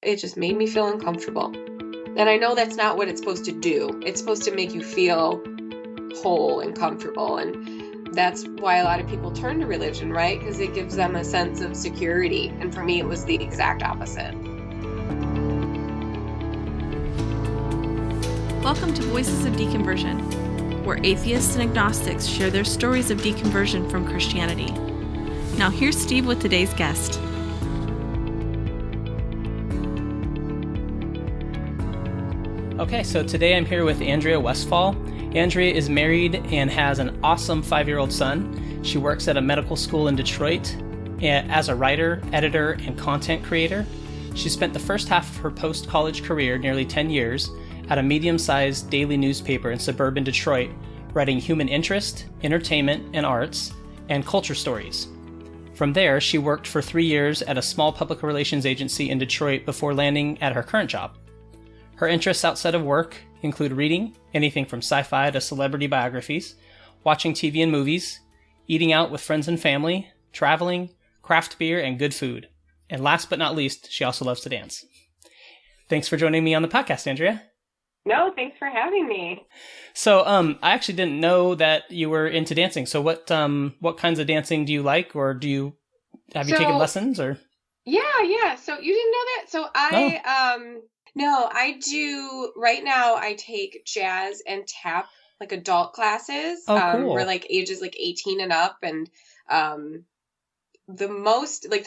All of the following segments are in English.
it just made me feel uncomfortable. And I know that's not what it's supposed to do. It's supposed to make you feel whole and comfortable. And that's why a lot of people turn to religion, right? Because it gives them a sense of security. And for me, it was the exact opposite. Welcome to Voices of Deconversion, where atheists and agnostics share their stories of deconversion from Christianity. Now here's Steve with today's guest. Okay, so today I'm here with Andrea Westfall. Andrea is married and has an awesome 5-year-old son. She works at a medical school in Detroit as a writer, editor, and content creator. She spent the first half of her post-college career, nearly 10 years, at a medium-sized daily newspaper in suburban Detroit, writing human interest, entertainment, and arts, and culture stories. From there, she worked for 3 years at a small public relations agency in Detroit before landing at her current job. Her interests outside of work include reading, anything from sci-fi to celebrity biographies, watching TV and movies, eating out with friends and family, traveling, craft beer, and good food. And last but not least, she also loves to dance. Thanks for joining me on the podcast, Andrea. No, thanks for having me. So, I actually didn't know that you were into dancing. So what kinds of dancing do you like, or have you taken lessons, or? Yeah. So you didn't know that? So No, I do. Right now, I take jazz and tap, like adult classes. Oh, cool. We're like ages like 18 and up. And the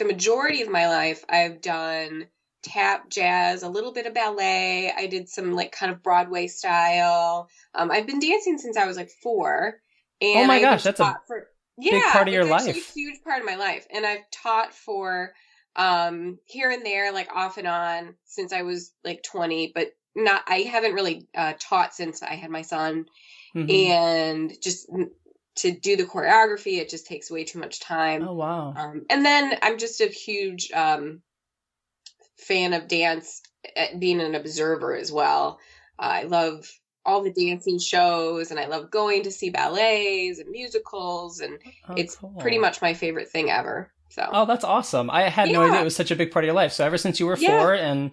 majority of my life, I've done tap, jazz, a little bit of ballet. I did some like kind of Broadway style. I've been dancing since I was like 4. And oh my gosh, that's a big part of your life. It's a huge part of my life. And I've taught for here and there, like off and on since I was like 20, but I haven't really taught since I had my son. Mm-hmm. And just to do the choreography, it just takes way too much time. Oh, wow. And then I'm just a huge fan of dance, being an observer as well. I love all the dancing shows, and I love going to see ballets and musicals, and it's cool. Pretty much my favorite thing ever. So. Oh, that's awesome. I had no idea it was such a big part of your life. So ever since you were 4, and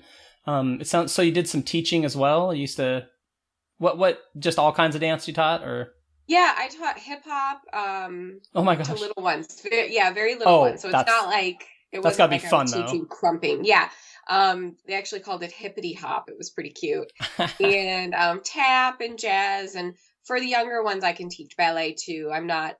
it sounds so you did some teaching as well. You used to what just all kinds of dance you taught, or? Yeah, I taught hip hop oh my gosh. To little ones. Very little ones. So it's not like it wasn't like fun, I was teaching crumping. Yeah. They actually called it hippity hop. It was pretty cute. And tap and jazz, and for the younger ones I can teach ballet too. I'm not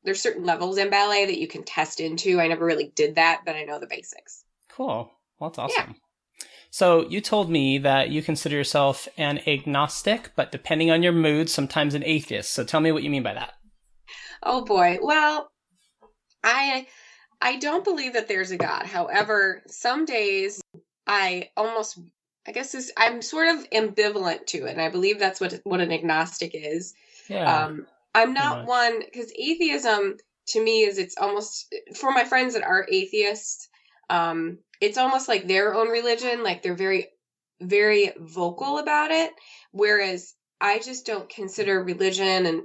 there's certain levels in ballet that you can test into. I never really did that, but I know the basics. Cool. Well, that's awesome. Yeah. So you told me that you consider yourself an agnostic, but depending on your mood, sometimes an atheist. So tell me what you mean by that. Oh boy. Well, I don't believe that there's a God. However, some days I'm sort of ambivalent to it. And I believe that's what an agnostic is. Yeah. I'm not one, because atheism to me it's almost, for my friends that are atheists, it's almost like their own religion. Like they're very, very vocal about it. Whereas I just don't consider religion and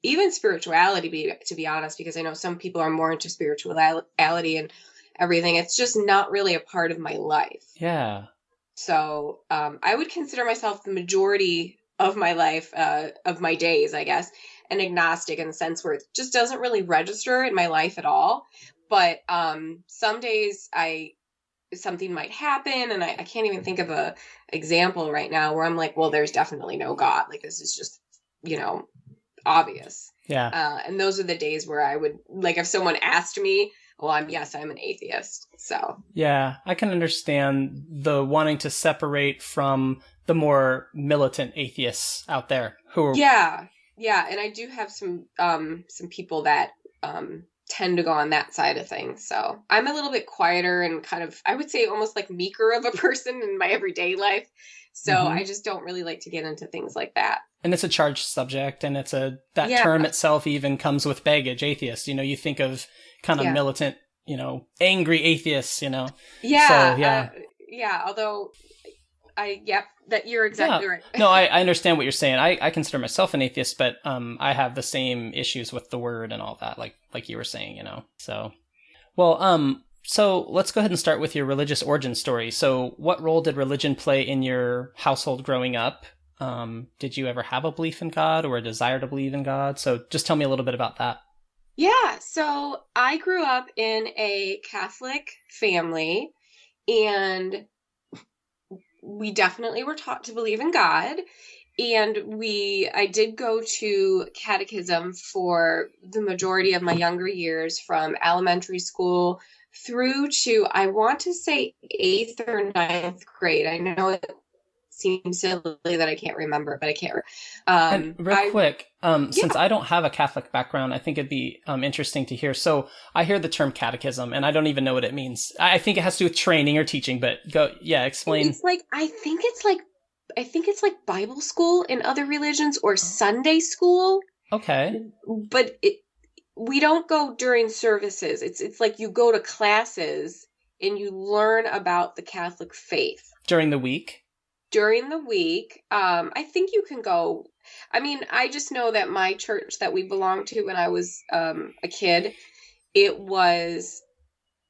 even spirituality, to be honest, because I know some people are more into spirituality and everything. It's just not really a part of my life. Yeah. So I would consider myself the majority of my life, of my days, I guess, an agnostic in the sense where it just doesn't really register in my life at all. But some days something might happen, and I can't even think of a example right now where I'm like, well, there's definitely no God. Like, this is just, obvious. Yeah. And those are the days where I would, like, if someone asked me, well, I'm an atheist. So. Yeah, I can understand the wanting to separate from the more militant atheists out there who are. Yeah, and I do have some people that tend to go on that side of things. So I'm a little bit quieter and kind of, I would say, almost like meeker of a person in my everyday life. So I just don't really like to get into things like that. And it's a charged subject, and term itself even comes with baggage. Atheist, you think of kind of militant, angry atheists, Yeah. So, although that you're exactly right. No, I understand what you're saying. I consider myself an atheist, but I have the same issues with the word and all that, like you were saying, So, well, So let's go ahead and start with your religious origin story. So what role did religion play in your household growing up? Did you ever have a belief in God or a desire to believe in God? So just tell me a little bit about that. Yeah, so I grew up in a Catholic family, and we definitely were taught to believe in God. And I did go to catechism for the majority of my younger years, from elementary school through to, I want to say, eighth or ninth grade. I know it seems silly that I can't remember, but I can't. And real I quick, since Yeah, I don't have a Catholic background, I think it'd be interesting to hear. So I hear the term catechism, and I don't even know what it means. I think it has to do with training or teaching, but explain. it's like I think it's like Bible school in other religions, or Sunday school, Okay. but we don't go during services. It's like you go to classes and you learn about the Catholic faith During the week. during the week. I think you can go. I mean, I just know that my church that we belonged to when I was a kid, it was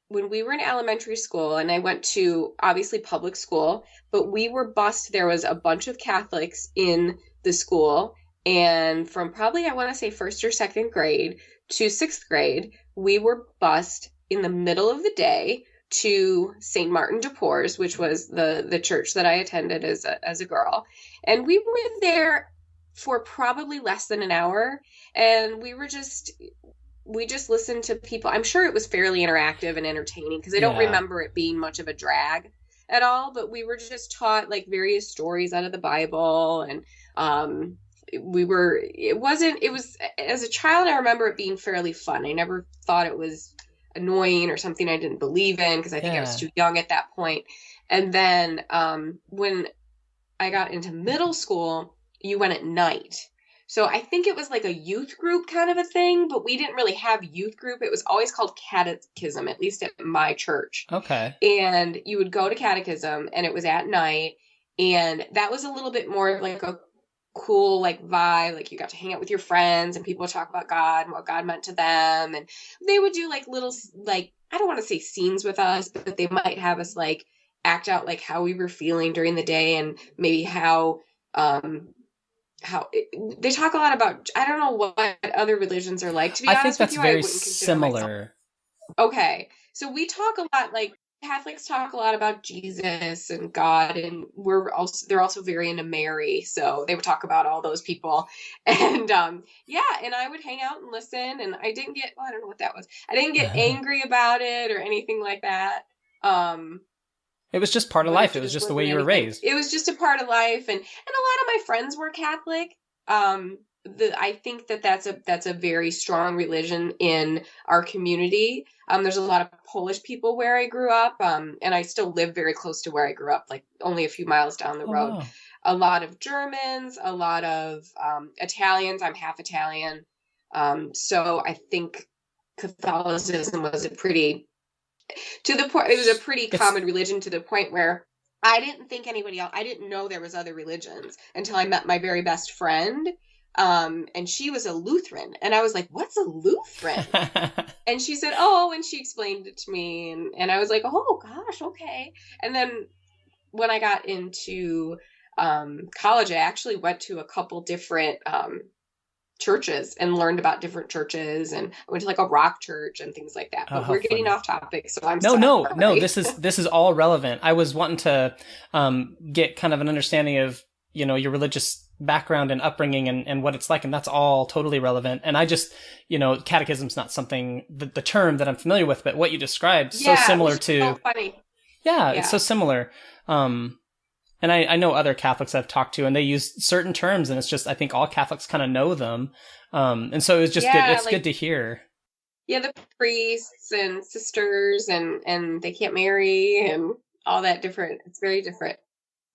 when we were in elementary school, and I went to obviously public school, but we were bused. There was a bunch of Catholics in the school, and from probably, I want to say, first or second grade to sixth grade, we were bused in the middle of the day to St. Martin de Porres, which was the church that I attended as a girl. And we were there for probably less than an hour, and we just listened to people. I'm sure it was fairly interactive and entertaining, because I don't Yeah. remember it being much of a drag at all, but we were just taught like various stories out of the Bible. And it was, as a child, I remember it being fairly fun. I never thought it was annoying or something I didn't believe in, because I think I was Yeah. too young at that point. And then when I got into middle school, you went at night. So I think it was like a youth group kind of a thing, but we didn't really have youth group. It was always called catechism, at least at my church. Okay. And you would go to catechism, and it was at night. And that was a little bit more of like a cool like vibe. Like, you got to hang out with your friends, and people would talk about God and what God meant to them. And they would do like little, like, I don't want to say scenes with us, but they might have us like act out like how we were feeling during the day, and maybe um they talk a lot about, I don't know what other religions are like, to be I think honest with that's you. I very wouldn't consider myself. similar. Okay, so we talk a lot, like Catholics talk a lot about Jesus and God, and they're also very into Mary, so they would talk about all those people. And yeah, and I would hang out and listen, and I didn't get, well, I don't know what that was. I didn't get angry about it or anything like that. Um It was just part of but it life. It was just the wasn't way you were anything. raised. It was just a part of life, and a lot of my friends were Catholic. I think that's a very strong religion in our community. There's a lot of Polish people where I grew up, and I still live very close to where I grew up, like only a few miles down the Oh, road. wow. A lot of Germans, a lot of Italians. I'm half Italian, so I think Catholicism was a pretty to the point. It was a pretty It's common religion, to the point where I didn't think anybody else. I didn't know there was other religions until I met my very best friend, and she was a Lutheran, and I was like, "What's a Lutheran?" And she said, "Oh," and she explained it to me, and I was like, "Oh gosh, okay." And then when I got into college, I actually went to a couple different churches and learned about different churches, and I went to like a rock church and things like that. Oh, But how we're getting funny. off topic, so I'm No, no, no. sorry. This is all relevant. I was wanting to get kind of an understanding of your religious background and upbringing and what it's like, and that's all totally relevant. And I just catechism's not something the term that I'm familiar with, but what you described so Yeah, it similar was to so funny. yeah, it's so Yeah. similar. And I know other Catholics I've talked to, and they use certain terms, and it's just I think all Catholics kind of know them. And so it's just good. Yeah, It's like, good to hear. yeah, the priests and sisters, and they can't marry, and all that different. It's very different.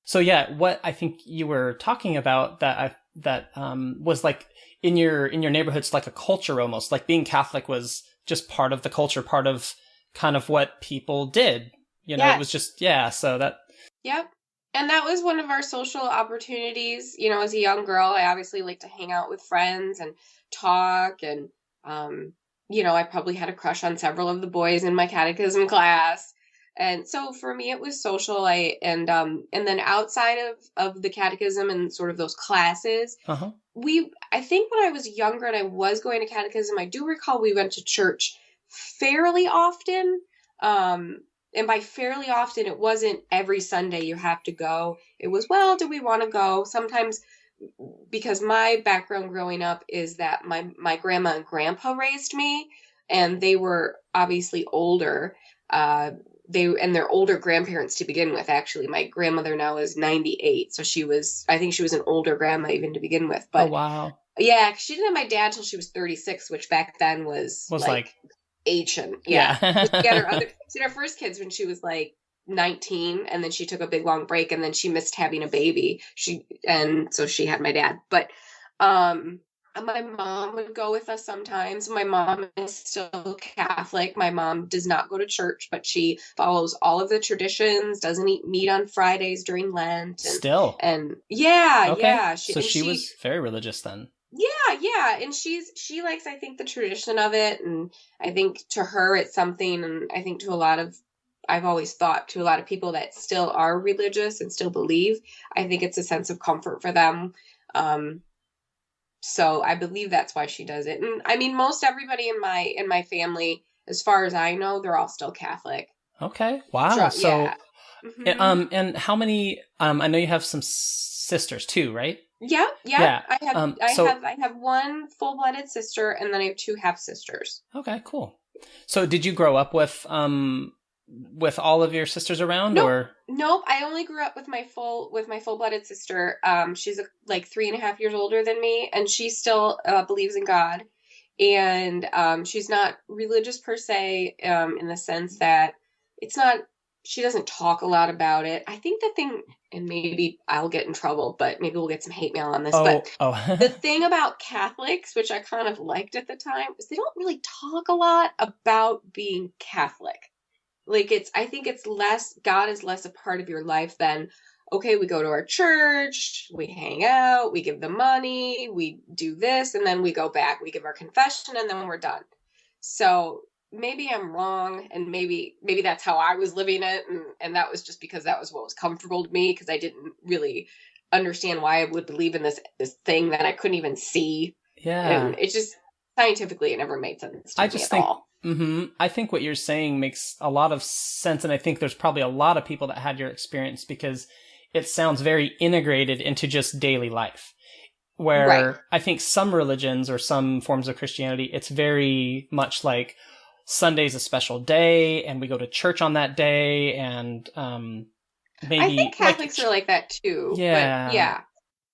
So yeah, what I think you were talking about that was like in your neighborhood's like a culture almost, like being Catholic was just part of the culture, part of kind of what people did. It was Yes. just yeah. So that Yep. And that was one of our social opportunities. As a young girl, I obviously like to hang out with friends and talk, and I probably had a crush on several of the boys in my catechism class. And so for me, it was social. And then outside of the catechism and sort of those classes, Uh-huh. I think when I was younger and I was going to catechism, I do recall we went to church fairly often. And by fairly often, it wasn't every Sunday you have to go. It was, well, do we want to go? Sometimes, because my background growing up is that my grandma and grandpa raised me, and they were obviously older. Their older grandparents to begin with. Actually, my grandmother now is 98, so I think she was an older grandma even to begin with. Oh, But wow. yeah, she didn't have my dad till she was 36, which back then was like ancient. Yeah. She had her first kids when she was like 19, and then she took a big long break, and then she missed having a baby. So she had my dad. But my mom would go with us sometimes. My mom is still Catholic. My mom does not go to church, but she follows all of the traditions, doesn't eat meat on Fridays during Lent. Still. And yeah, okay. yeah. So she was very religious then. Yeah. And she likes, I think, the tradition of it. And I think to her it's something, and I think I've always thought to a lot of people that still are religious and still believe, I think it's a sense of comfort for them. So I believe that's why she does it. And I mean, most everybody in my family, as far as I know, they're all still Catholic. Okay. Wow. So, yeah. Mm-hmm. And how many, I know you have some sisters too, right? Yeah. I have I have one full-blooded sister, and then I have two half-sisters. Okay, cool. So did you grow up with all of your sisters around? Nope. I only grew up with my full-blooded sister. She's like 3.5 years older than me, and she still believes in God. And she's not religious per se, in the sense that she doesn't talk a lot about it. I think the thing, and maybe I'll get in trouble, but maybe we'll get some hate mail on this. The thing about Catholics, which I kind of liked at the time, is they don't really talk a lot about being Catholic. Like I think it's less, God is less a part of your life than, okay, we go to our church, we hang out, we give the money, we do this, and then we go back, we give our confession, and then we're done. So maybe I'm wrong, and maybe that's how I was living it, and that was just because that was what was comfortable to me, because I didn't really understand why I would believe in this thing that I couldn't even see. Yeah. And it just, scientifically, it never made sense to me at all. Mm-hmm. I think what you're saying makes a lot of sense, and I think there's probably a lot of people that had your experience, because it sounds very integrated into just daily life. Where right. I think some religions or some forms of Christianity, it's very much like Sunday's a special day, and we go to church on that day, and maybe I think Catholics are like that too. Yeah, but yeah.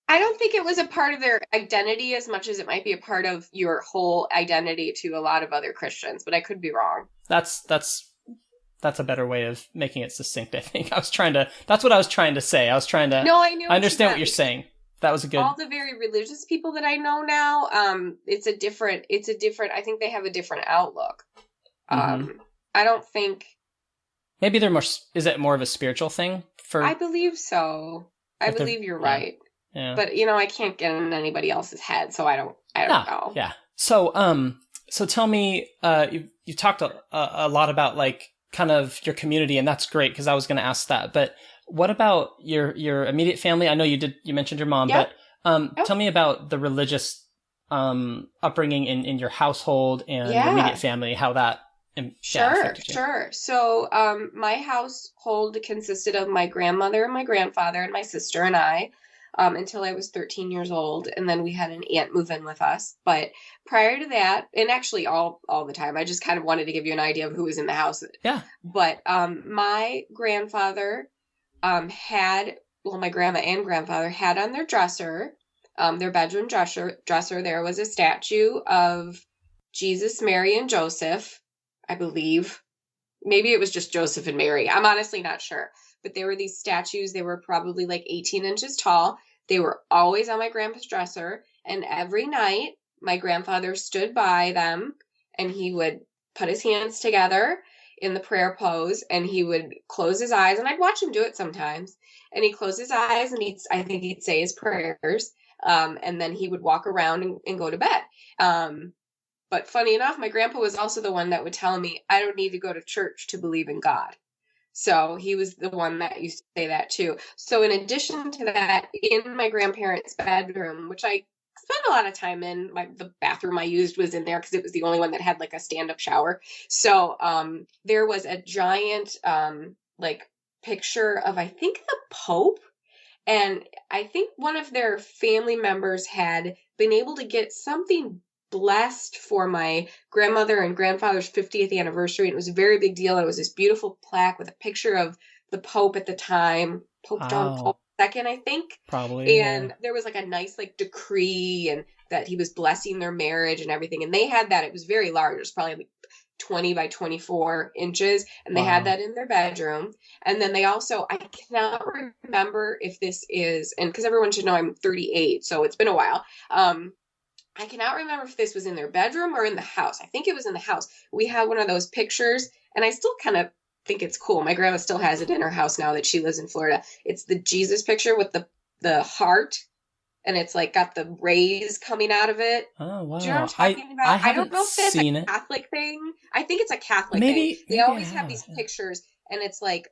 I don't think it was a part of their identity as much as it might be a part of your whole identity to a lot of other Christians, but I could be wrong. That's a better way of making it succinct, I think. That's what I was trying to say. No, I knew. I understand what you're saying. That was a good. All the very religious people that I know now, it's a different, I think they have a different outlook. Mm-hmm. I don't think. Maybe is it more of a spiritual thing I believe so. I believe you're right. Yeah. But I can't get in anybody else's head, so I don't know. Yeah. So tell me, you talked a lot about like kind of your community, and that's great, because I was going to ask that. But what about your immediate family? I know you mentioned your mom, yep. but tell me about the religious upbringing in your household and your immediate family, how that Sure. So my household consisted of my grandmother and my grandfather and my sister and I. Until I was 13 years old. And then we had an aunt move in with us. But prior to that, and actually all the time, I just kind of wanted to give you an idea of who was in the house. Yeah. But my grandfather my grandma and grandfather had on their dresser, their bedroom dresser, there was a statue of Jesus, Mary, and Joseph, I believe. Maybe it was just Joseph and Mary. I'm honestly not sure. But there were these statues. They were probably like 18 inches tall. They were always on my grandpa's dresser. And every night, my grandfather stood by them, and he would put his hands together in the prayer pose, and he would close his eyes. And I'd watch him do it sometimes. And he'd close his eyes, and I think he'd say his prayers. And then he would walk around and go to bed. But funny enough, my grandpa was also the one that would tell me I don't need to go to church to believe in God. So he was the one that used to say that too. So in addition to that, in my grandparents' bedroom, which I spent a lot of time in, the bathroom I used was in there because it was the only one that had like a stand-up shower. So there was a giant like picture of, I think, the Pope. And I think one of their family members had been able to get something blessed for my grandmother and grandfather's 50th anniversary. And it was a very big deal. It was this beautiful plaque with a picture of the Pope at the time, Pope John Paul II, I think. Probably. And there was like a nice like decree and that he was blessing their marriage and everything. And they had that. It was very large. It was probably like 20 by 24 inches. And they had that in their bedroom. And then they also, I cannot remember if this is, and because everyone should know I'm 38, so it's been a while. I cannot remember if this was in their bedroom or in the house. I think it was in the house. We had one of those pictures, and I still kind of think it's cool. My grandma still has it in her house now that she lives in Florida. It's the Jesus picture with the heart, and it's like got the rays coming out of it. Oh, wow. Do you know what I'm talking about? I don't know if that's a Catholic thing. I think it's a Catholic thing. They always have these pictures, and it's like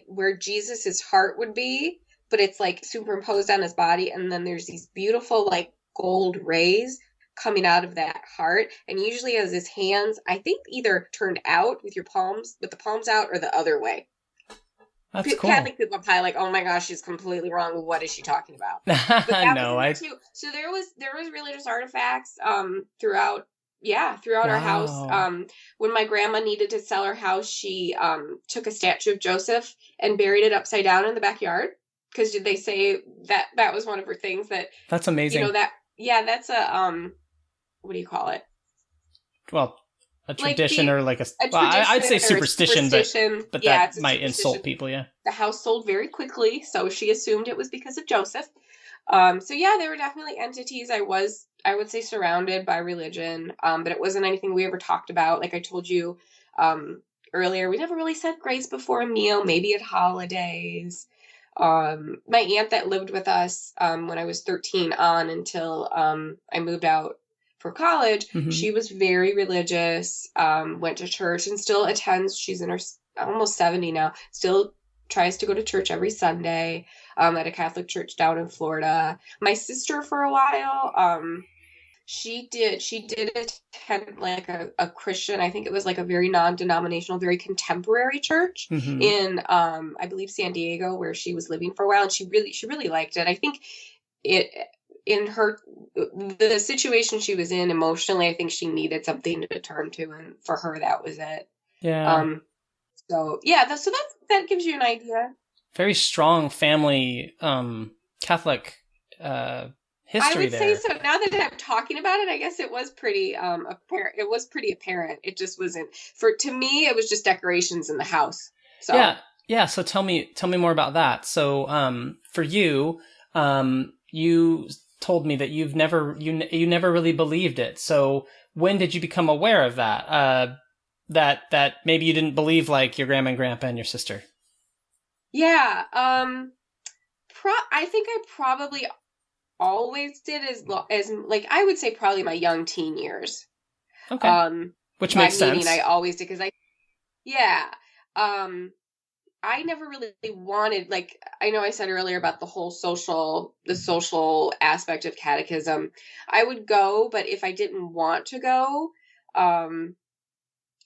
where Jesus's heart would be, but it's like superimposed on his body, and then there's these beautiful like gold rays coming out of that heart, and usually has his hands, I think, either turned out with the palms out, or the other way. That's cool. Catholic people are probably like, "Oh my gosh, she's completely wrong. What is she talking about?" But that was too. So there was religious artifacts throughout our house. When my grandma needed to sell her house, she took a statue of Joseph and buried it upside down in the backyard, because they say that was one of her things. That's amazing. You know that. Yeah, that's a what do you call it? Well, a tradition, like or like I'd say superstition, but yeah, that might insult people. Yeah. The house sold very quickly, so she assumed it was because of Joseph. So yeah, there were definitely entities. I would say, surrounded by religion, but it wasn't anything we ever talked about. Like I told you earlier, we never really said grace before a meal, maybe at holidays. My aunt that lived with us when I was 13 on until I moved out for college, she was very religious, went to church and still attends. She's in her almost 70 now, still tries to go to church every Sunday at a Catholic church down in Florida. My sister, for a while, she did attend like a Christian, I think it was like a very non-denominational, very contemporary church in I believe San Diego, where she was living for a while, and she really liked it. I think the situation she was in emotionally, I think she needed something to turn to, and for her that was it. Yeah. So yeah, so that gives you an idea. Very strong family Catholic history. I would there. say so. Now that I'm talking about it, I guess it was pretty apparent. It was pretty apparent. It just wasn't to me. It was just decorations in the house. So yeah. So tell me more about that. So for you, you told me that you never really believed it. So when did you become aware of that? That maybe you didn't believe like your grandma and grandpa and your sister. Yeah. I think I probably always did as like I would say probably my young teen years. Okay. Which makes sense. I always did because I never really wanted, like, I know I said earlier about the social aspect of catechism. I would go, but if I didn't want to go,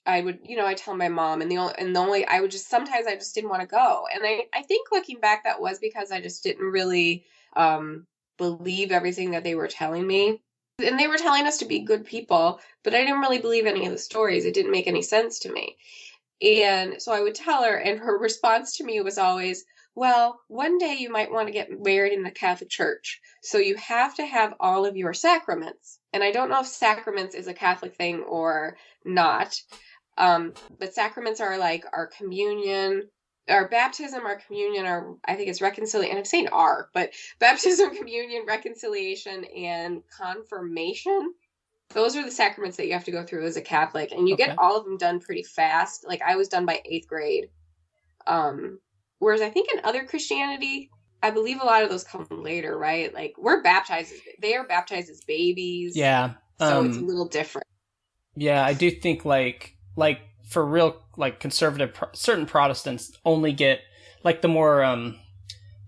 I would, I tell my mom, sometimes I just didn't want to go. And I think looking back, that was because I just didn't really, believe everything that they were telling me. And they were telling us to be good people, but I didn't really believe any of the stories. It didn't make any sense to me. And so I would tell her, and her response to me was always, well, one day you might want to get married in the Catholic Church. So you have to have all of your sacraments. And I don't know if sacraments is a Catholic thing or not. But sacraments are like our communion, our baptism, our communion, I think it's reconciliation, and I'm saying but baptism, communion, reconciliation, and confirmation. Those are the sacraments that you have to go through as a Catholic, and you get all of them done pretty fast. Like I was done by 8th grade. Whereas I think in other Christianity, I believe a lot of those come later, right? Like they are baptized as babies. Yeah. So it's a little different. Yeah, I do think like for real like conservative certain Protestants only get like the more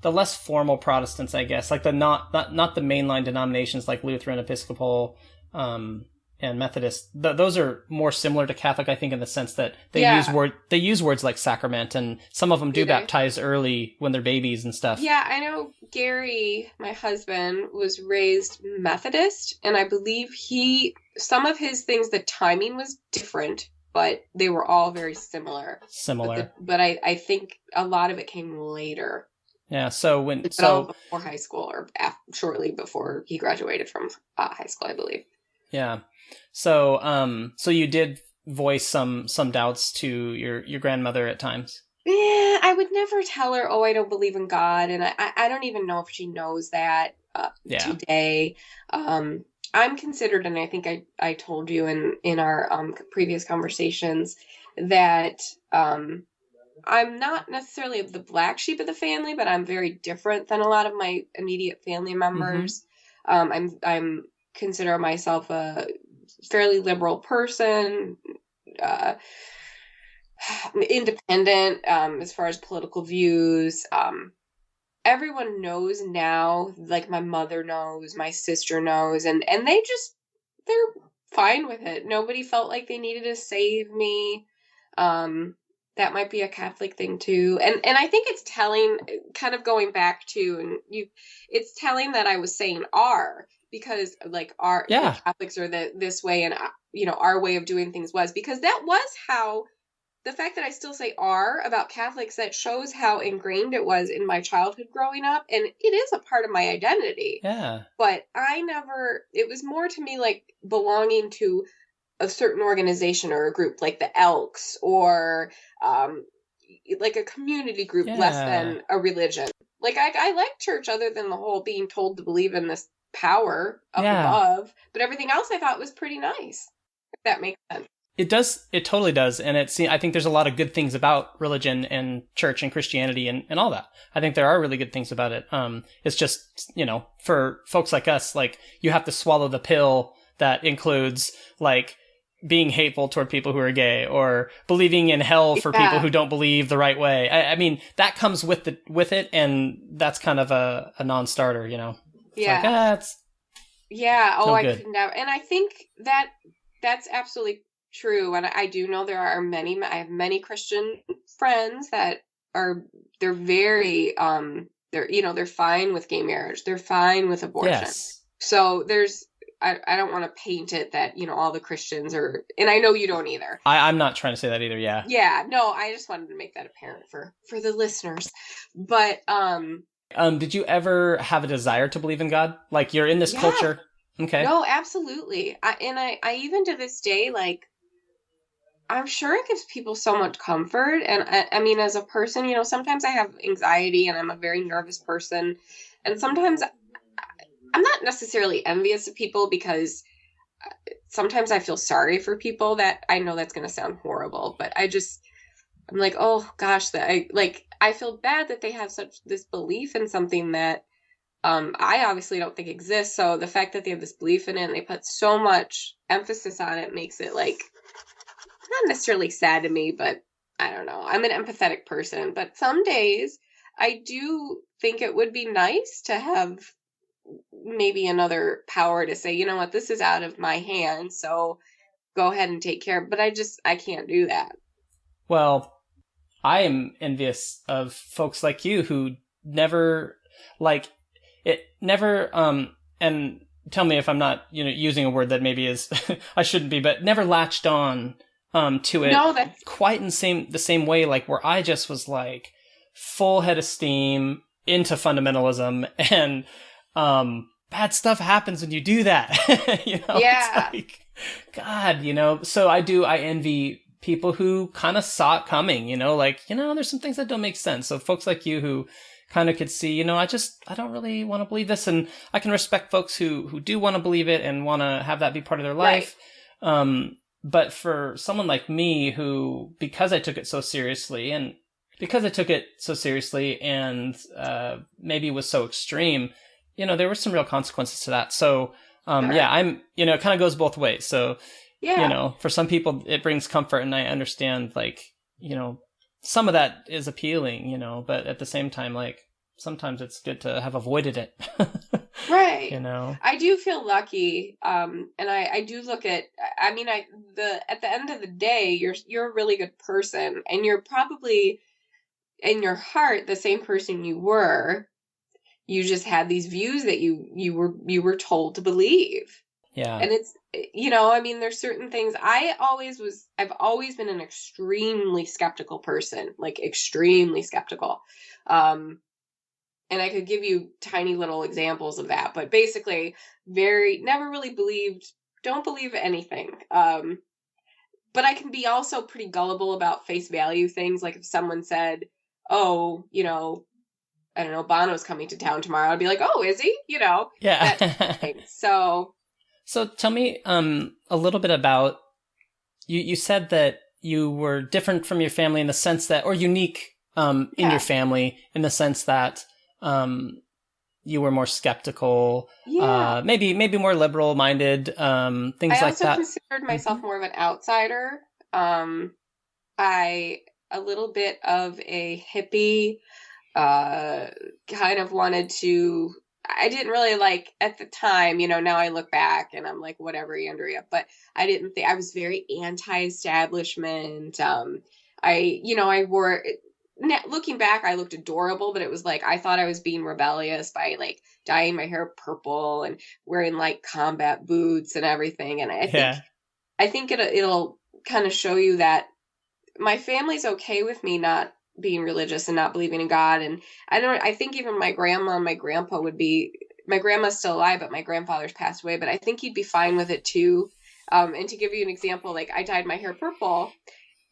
the less formal Protestants, I guess, like the not the mainline denominations like Lutheran, Episcopal, and Methodist. Those are more similar to Catholic, I think, in the sense that they use words like sacrament, and some of them do baptize early when they're babies and stuff. Yeah, I know Gary, my husband, was raised Methodist, and I believe some of his things, the timing was different, but they were all very similar. But I think a lot of it came later. Yeah, so before high school or shortly before he graduated from high school, I believe. Yeah, so you did voice some doubts to your grandmother at times. Yeah, I would never tell her, "Oh, I don't believe in God," and I don't even know if she knows that today. I'm considered, and I think I told you in our previous conversations that I'm not necessarily the black sheep of the family, but I'm very different than a lot of my immediate family members. Mm-hmm. I'm consider myself a fairly liberal person, independent as far as political views. Everyone knows now, like my mother knows, my sister knows, and they're fine with it. Nobody felt like they needed to save me. That might be a Catholic thing too. And I think it's telling, kind of going back to, it's telling that I was saying "our," because like the Catholics are this way, and our way of doing things was, because that was how, the fact that I still say "our" about Catholics, that shows how ingrained it was in my childhood growing up, and it is a part of my identity. Yeah. But it was more to me like belonging to a certain organization or a group, like the Elks, or like a community group, less than a religion. Like I like church, other than the whole being told to believe in this power up above, but everything else I thought was pretty nice, if that makes sense. It does. It totally does. And I think there's a lot of good things about religion and church and Christianity and all that. I think there are really good things about it. It's just, for folks like us, like you have to swallow the pill that includes like being hateful toward people who are gay, or believing in hell for people who don't believe the right way. I mean, that comes with it, and that's kind of a non-starter, It's like, I could never. And I think that's absolutely true. And I do know I have many Christian friends that they're very, they're fine with gay marriage. They're fine with abortion. Yes. So I don't want to paint it that, all the Christians are, and I know you don't either. I'm not trying to say that either. Yeah. Yeah. No, I just wanted to make that apparent for the listeners. But, did you ever have a desire to believe in God? Like you're in this culture? Okay. No, absolutely. I even to this day, like, I'm sure it gives people so much comfort. And I mean, as a person, sometimes I have anxiety and I'm a very nervous person. And sometimes I'm not necessarily envious of people, because sometimes I feel sorry for people that I know that's going to sound horrible, but I'm like, oh gosh, I feel bad that they have this belief in something that I obviously don't think exists. So the fact that they have this belief in it and they put so much emphasis on it makes it like not necessarily sad to me, but I don't know. I'm an empathetic person, but some days I do think it would be nice to have maybe another power to say, you know what, this is out of my hands, so go ahead and take care. But I can't do that. Well, I am envious of folks like you who never, and tell me if I'm not, using a word that maybe is, I shouldn't be, but never latched on to it. No, that's quite in the same way, like where I just was like full head of steam into fundamentalism, and bad stuff happens when you do that. Yeah. It's like, God, so I envy people who kind of saw it coming, there's some things that don't make sense. So folks like you who kind of could see, I don't really want to believe this. And I can respect folks who do want to believe it and want to have that be part of their life. Right. But for someone like me who, because I took it so seriously and maybe was so extreme, there were some real consequences to that. So, Sure. it kind of goes both ways. So Yeah. For some people it brings comfort, and I understand, like, some of that is appealing, but at the same time, like, sometimes it's good to have avoided it. Right. I do feel lucky. And I do look at, I mean, at the end of the day, you're a really good person, and you're probably in your heart the same person you were. You just had these views that you were told to believe. Yeah. And it's, I mean, there's certain things I've always been an extremely skeptical person, like extremely skeptical. And I could give you tiny little examples of that, but basically never really don't believe anything. But I can be also pretty gullible about face value things. Like if someone said, oh, I don't know, Bono's coming to town tomorrow, I'd be like, oh, is he? Yeah. That thing. So tell me a little bit about, you said that you were different from your family in the sense that, or unique in your family in the sense that you were more skeptical, maybe more liberal-minded, things like that. I also considered myself more of an outsider. A little bit of a hippie, kind of wanted to, I didn't really like at the time, now I look back and I'm like, whatever, Andrea, but I didn't think, I was very anti-establishment. I wore, looking back, I looked adorable, but it was like, I thought I was being rebellious by like dyeing my hair purple and wearing like combat boots and everything. And I think it'll kind of show you that my family's okay with me not being religious and not believing in God. And I think even my grandma and my grandpa my grandma's still alive, but my grandfather's passed away, but I think he'd be fine with it too. And to give you an example, like I dyed my hair purple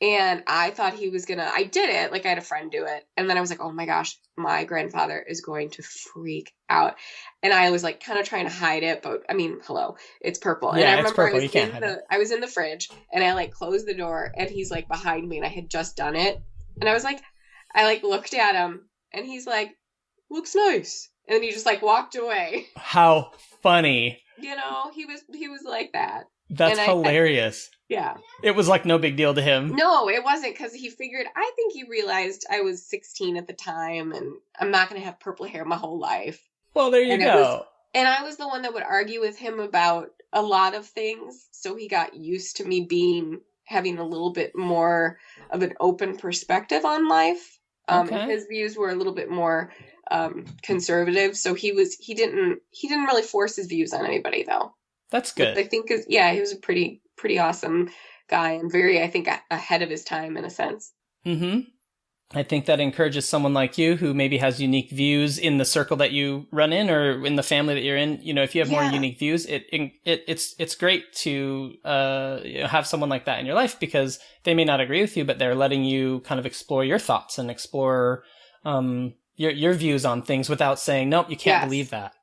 and I thought I did it. Like I had a friend do it. And then I was like, oh my gosh, my grandfather is going to freak out. And I was like kind of trying to hide it, but I mean, hello, it's purple. Yeah, and I it's remember purple. I was in the fridge and I like closed the door and he's like behind me and I had just done it. And I was like, I like looked at him and he's like, looks nice. And then he just like walked away. How funny. He was like that. That's hilarious. Yeah. It was like no big deal to him. No, it wasn't, because I think he realized I was 16 at the time and I'm not going to have purple hair my whole life. Well, there you go. And I was the one that would argue with him about a lot of things. So he got used to me having a little bit more of an open perspective on life. Okay. And his views were a little bit more conservative. So he didn't really force his views on anybody though. That's good. Which I think he was a pretty awesome guy and very, I think, ahead of his time in a sense. Mm-hmm. I think that encourages someone like you who maybe has unique views in the circle that you run in or in the family that you're in. If you have more unique views, it's great to have someone like that in your life because they may not agree with you, but they're letting you kind of explore your thoughts and explore your views on things without saying, nope, you can't believe that.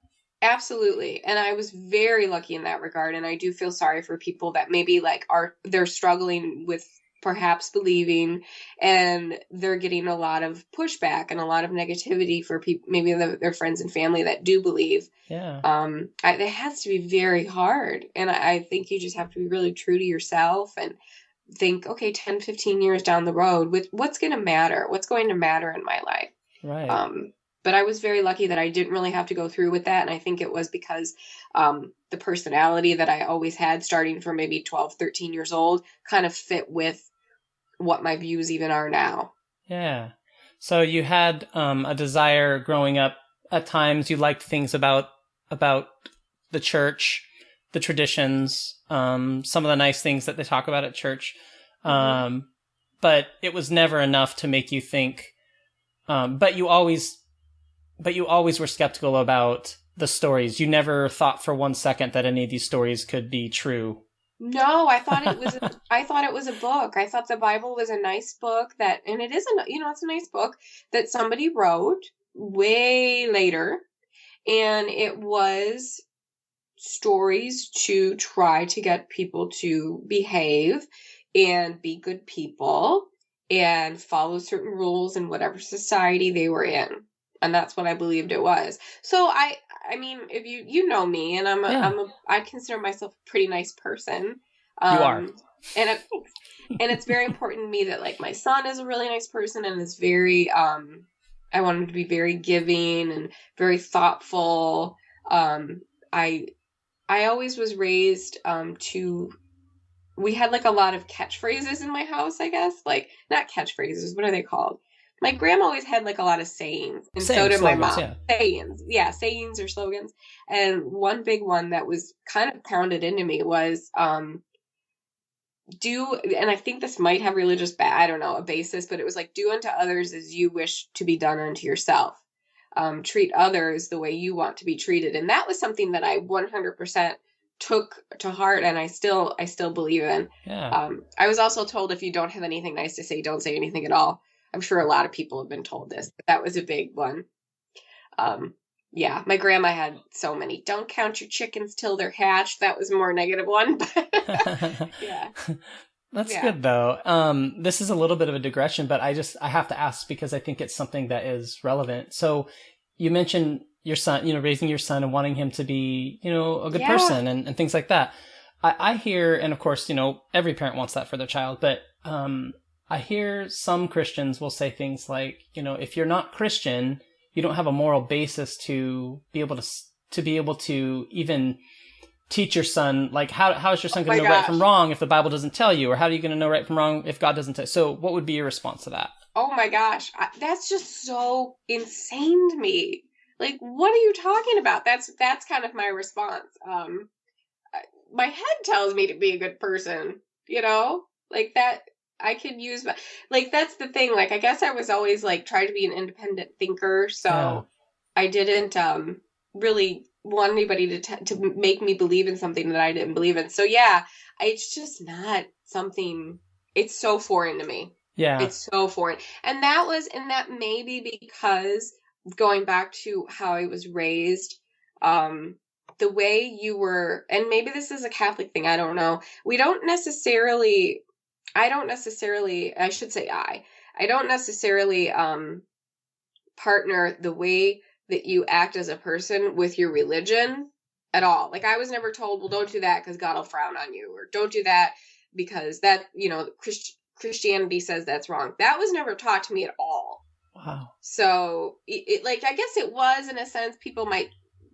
Absolutely. And I was very lucky in that regard. And I do feel sorry for people that maybe like they're struggling with perhaps believing and they're getting a lot of pushback and a lot of negativity for people, maybe their friends and family that do believe. Yeah. It has to be very hard. And I think you just have to be really true to yourself and think, okay, 10, 15 years down the road, what's going to matter? What's going to matter in my life? Right. But I was very lucky that I didn't really have to go through with that. And I think it was because the personality that I always had starting from maybe 12, 13 years old kind of fit with what my views even are now. Yeah. So you had a desire growing up. At times you liked things about the church, the traditions, some of the nice things that they talk about at church. But it was never enough to make you think, but you always were skeptical about the stories. You never thought for 1 second that any of these stories could be true. No, I thought it was. I thought it was a book. I thought the Bible was a nice book and it is it's a nice book that somebody wrote way later, and it was stories to try to get people to behave and be good people and follow certain rules in whatever society they were in. And that's what I believed it was. So I mean, if you know me, and I consider myself a pretty nice person. You are. And it's very important to me that like my son is a really nice person and is very, I want him to be very giving and very thoughtful. I always was raised, we had like a lot of catchphrases in my house, I guess. Like, not catchphrases, what are they called? My grandma always had like a lot of sayings, and so did my mom. Yeah. Sayings or slogans. And one big one that was kind of pounded into me was, and I think this might have a basis, but it was like, do unto others as you wish to be done unto yourself. Treat others the way you want to be treated. And that was something that I 100% took to heart, and I still believe in. Yeah. I was also told if you don't have anything nice to say, don't say anything at all. I'm sure a lot of people have been told this, but that was a big one. Yeah, my grandma had so many. Don't count your chickens till they're hatched. That was a more negative one. But yeah. That's good though. This is a little bit of a digression, but I have to ask because I think it's something that is relevant. So you mentioned your son, raising your son and wanting him to be, a good person and things like that. I hear, and of course, every parent wants that for their child, but I hear some Christians will say things like, if you're not Christian, you don't have a moral basis to be able to even teach your son, like how is your son going to know right from wrong if the Bible doesn't tell you, or how are you going to know right from wrong if God doesn't tell you? So what would be your response to that? Oh my gosh, that's just so insane to me. Like, what are you talking about? That's kind of my response. My head tells me to be a good person, like that. I could use, like, that's the thing. Like, I guess I was always like trying to be an independent thinker. So I didn't, really want anybody to make me believe in something that I didn't believe in. So yeah, it's just not something, it's so foreign to me. Yeah. It's so foreign. And that may be because going back to how I was raised, the way you were, and maybe this is a Catholic thing, I don't know. I don't necessarily, partner the way that you act as a person with your religion at all. Like, I was never told, well, don't do that because God will frown on you, or don't do that because that, Christianity says that's wrong. That was never taught to me at all. Wow. So it like, I guess it was, in a sense. People might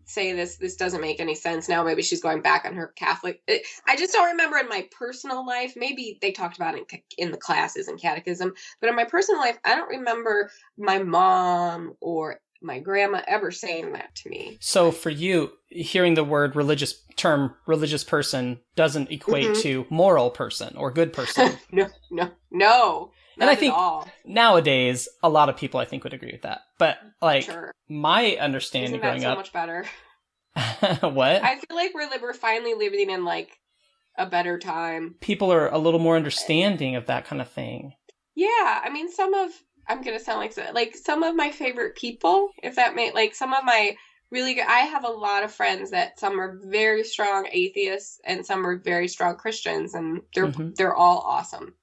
say this doesn't make any sense now. Maybe she's going back on her Catholic. I just don't remember in my personal life. Maybe they talked about it in the classes in Catechism, but in my personal life, I don't remember my mom or my grandma ever saying that to me. So for you, hearing the word religious person doesn't equate to moral person or good person. No. And I think nowadays, a lot of people, I think, would agree with that. But, like, my understanding growing up... Isn't that so much much better? What? I feel like we're finally living in, like, a better time. People are a little more understanding of that kind of thing. Yeah, I mean, I'm going to sound like some of my favorite people, if that may... Like, some of my really good... I have a lot of friends that some are very strong atheists and some are very strong Christians, and they're all awesome.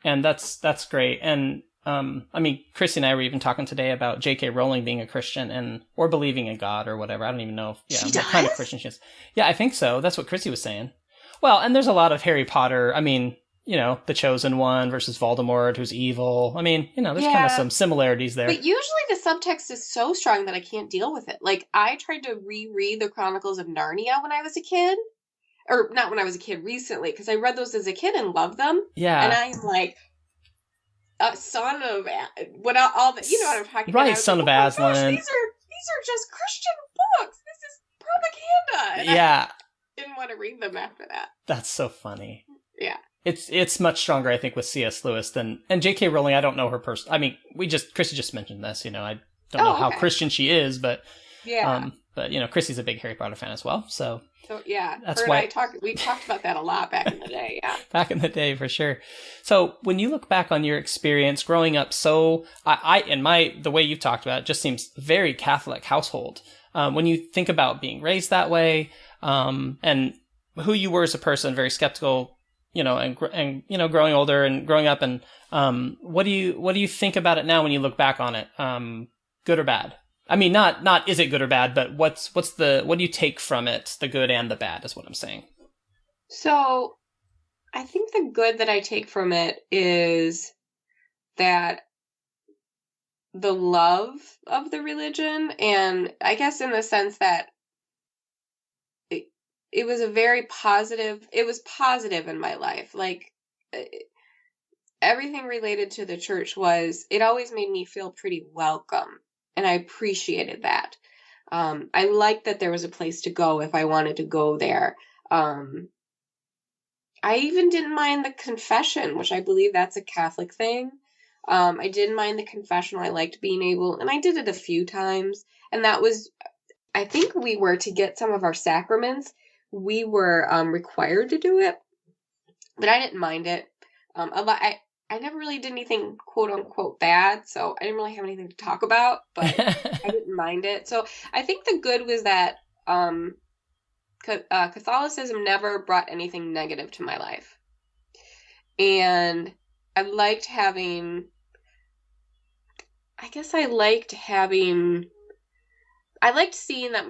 And that's great. And, I mean, Chrissy and I were even talking today about J.K. Rowling being a Christian or believing in God or whatever. I don't even know what kind of Christian she is. Yeah, I think so. That's what Chrissy was saying. Well, and there's a lot of Harry Potter. I mean, the Chosen One versus Voldemort, who's evil. I mean, there's kind of some similarities there. But usually the subtext is so strong that I can't deal with it. Like, I tried to reread the Chronicles of Narnia when I was a kid. Or not when I was a kid, recently, because I read those as a kid and loved them. Yeah. And I'm like, son of all the, you know what I'm talking about. Right, son of Aslan. Gosh, these are just Christian books. This is propaganda. And yeah. I didn't want to read them after that. That's so funny. Yeah. It's much stronger, I think, with C.S. Lewis and J.K. Rowling. I don't know her person. I mean, Chrissy just mentioned this. I don't know how Christian she is, but yeah. But Chrissy's a big Harry Potter fan as well. So yeah, that's why we talked about that a lot back in the day. Yeah, back in the day for sure. So when you look back on your experience growing up, so the way you've talked about it just seems very Catholic household. When you think about being raised that way, and who you were as a person, very skeptical, and growing older and growing up, and what do you think about it now when you look back on it, good or bad? I mean, not is it good or bad, but what do you take from it, the good and the bad, is what I'm saying. So I think the good that I take from it is that the love of the religion, and I guess in the sense that it was it was positive in my life. Like, everything related to the church it always made me feel pretty welcome, and I appreciated that. I liked that there was a place to go if I wanted to go there. I even didn't mind the confession, which I believe that's a Catholic thing. I didn't mind the confessional. I liked being able, and I did it a few times. And that was, I think we were, to get some of our sacraments, we were required to do it, but I didn't mind it. I never really did anything quote unquote bad, so I didn't really have anything to talk about, but I didn't mind it. So I think the good was that Catholicism never brought anything negative to my life. And I liked having, I liked seeing that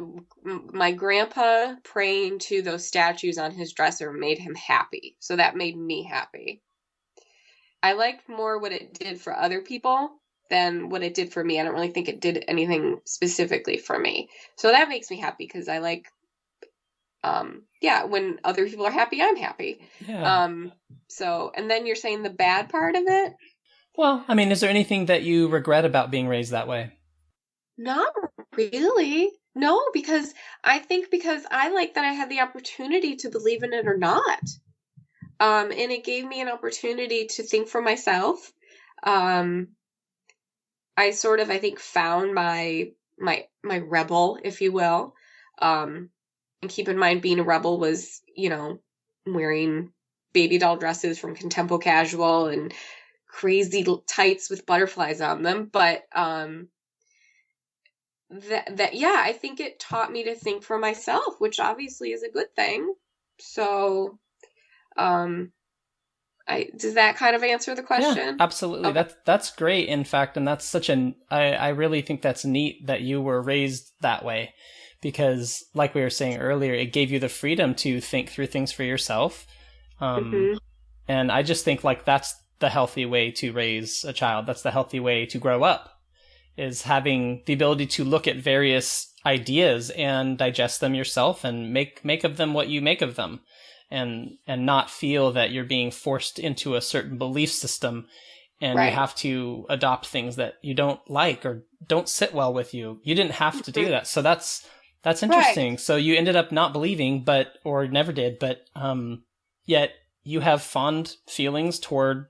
my grandpa praying to those statues on his dresser made him happy. So that made me happy. I liked more what it did for other people than what it did for me. I don't really think it did anything specifically for me. So that makes me happy because I like, when other people are happy, I'm happy. Yeah. And then you're saying the bad part of it? Well, I mean, is there anything that you regret about being raised that way? Not really. No, because I like that I had the opportunity to believe in it or not. And it gave me an opportunity to think for myself. I think found my rebel, if you will. And keep in mind, being a rebel was, wearing baby doll dresses from Contempo Casual and crazy tights with butterflies on them. But I think it taught me to think for myself, which obviously is a good thing. So, does that kind of answer the question? Yeah, absolutely. Okay. That's great, in fact, and that's I really think that's neat that you were raised that way, because like we were saying earlier, it gave you the freedom to think through things for yourself. And I just think like that's the healthy way to raise a child. That's the healthy way to grow up, is having the ability to look at various ideas and digest them yourself and make of them what you make of them. And not feel that you're being forced into a certain belief system and Right. You have to adopt things that you don't like or don't sit well with you. You didn't have to do that. So that's interesting. Right. So you ended up not believing, or never did, but yet you have fond feelings toward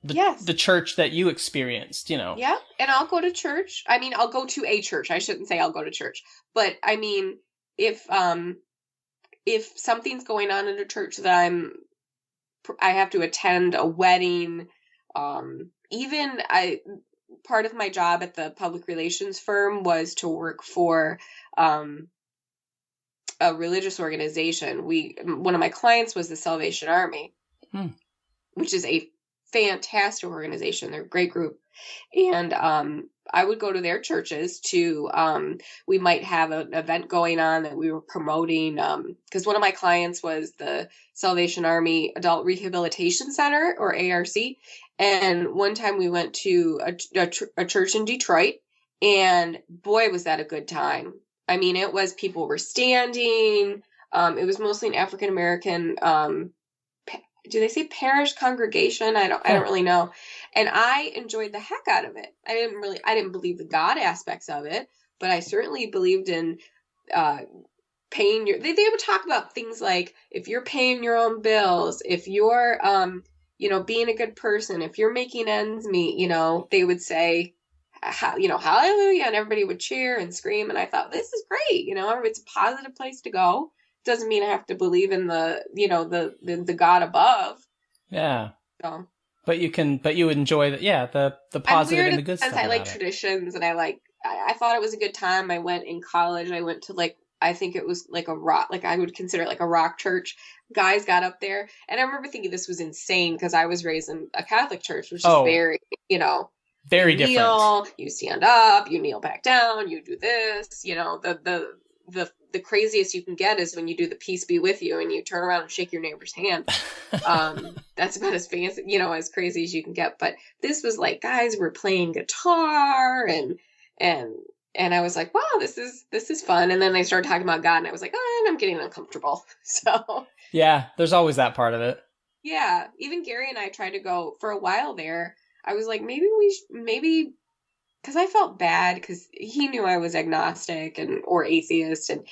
the church that you experienced, Yeah, and I'll go to church. I mean, I'll go to a church. I shouldn't say I'll go to church. But I mean, if something's going on in a church that I have to attend a wedding, part of my job at the public relations firm was to work for a religious organization. One of my clients was the Salvation Army, which is a fantastic organization. They're a great group. And I would go to their churches to, we might have an event going on that we were promoting, because one of my clients was the Salvation Army Adult Rehabilitation Center, or ARC. And one time we went to a church in Detroit, and boy, was that a good time. I mean, people were standing. It was mostly an African American, do they say parish congregation? I don't really know. And I enjoyed the heck out of it. I didn't believe the God aspects of it, but I certainly believed in paying they would talk about things like, if you're paying your own bills, if you're being a good person, if you're making ends meet, they would say, hallelujah, and everybody would cheer and scream. And I thought, this is great. It's a positive place to go. Doesn't mean I have to believe in the God above. Yeah. So. But you enjoy the positive and the good stuff. I like traditions, and I thought it was a good time. I went in college. I went to I think it was like a rock, I would consider it like a rock church. Guys got up there, and I remember thinking this was insane because I was raised in a Catholic church, which is very, very different. You stand up, you kneel back down, you do this, the the craziest you can get is when you do the peace be with you and you turn around and shake your neighbor's hand. That's about as fancy, as crazy as you can get. But this was like, guys were playing guitar and I was like, wow, this is fun. And then they started talking about God and I was like, oh, and I'm getting uncomfortable. So yeah, there's always that part of it. yeah, even Gary and I tried to go for a while there. I was like, maybe because I felt bad because he knew I was agnostic or atheist, and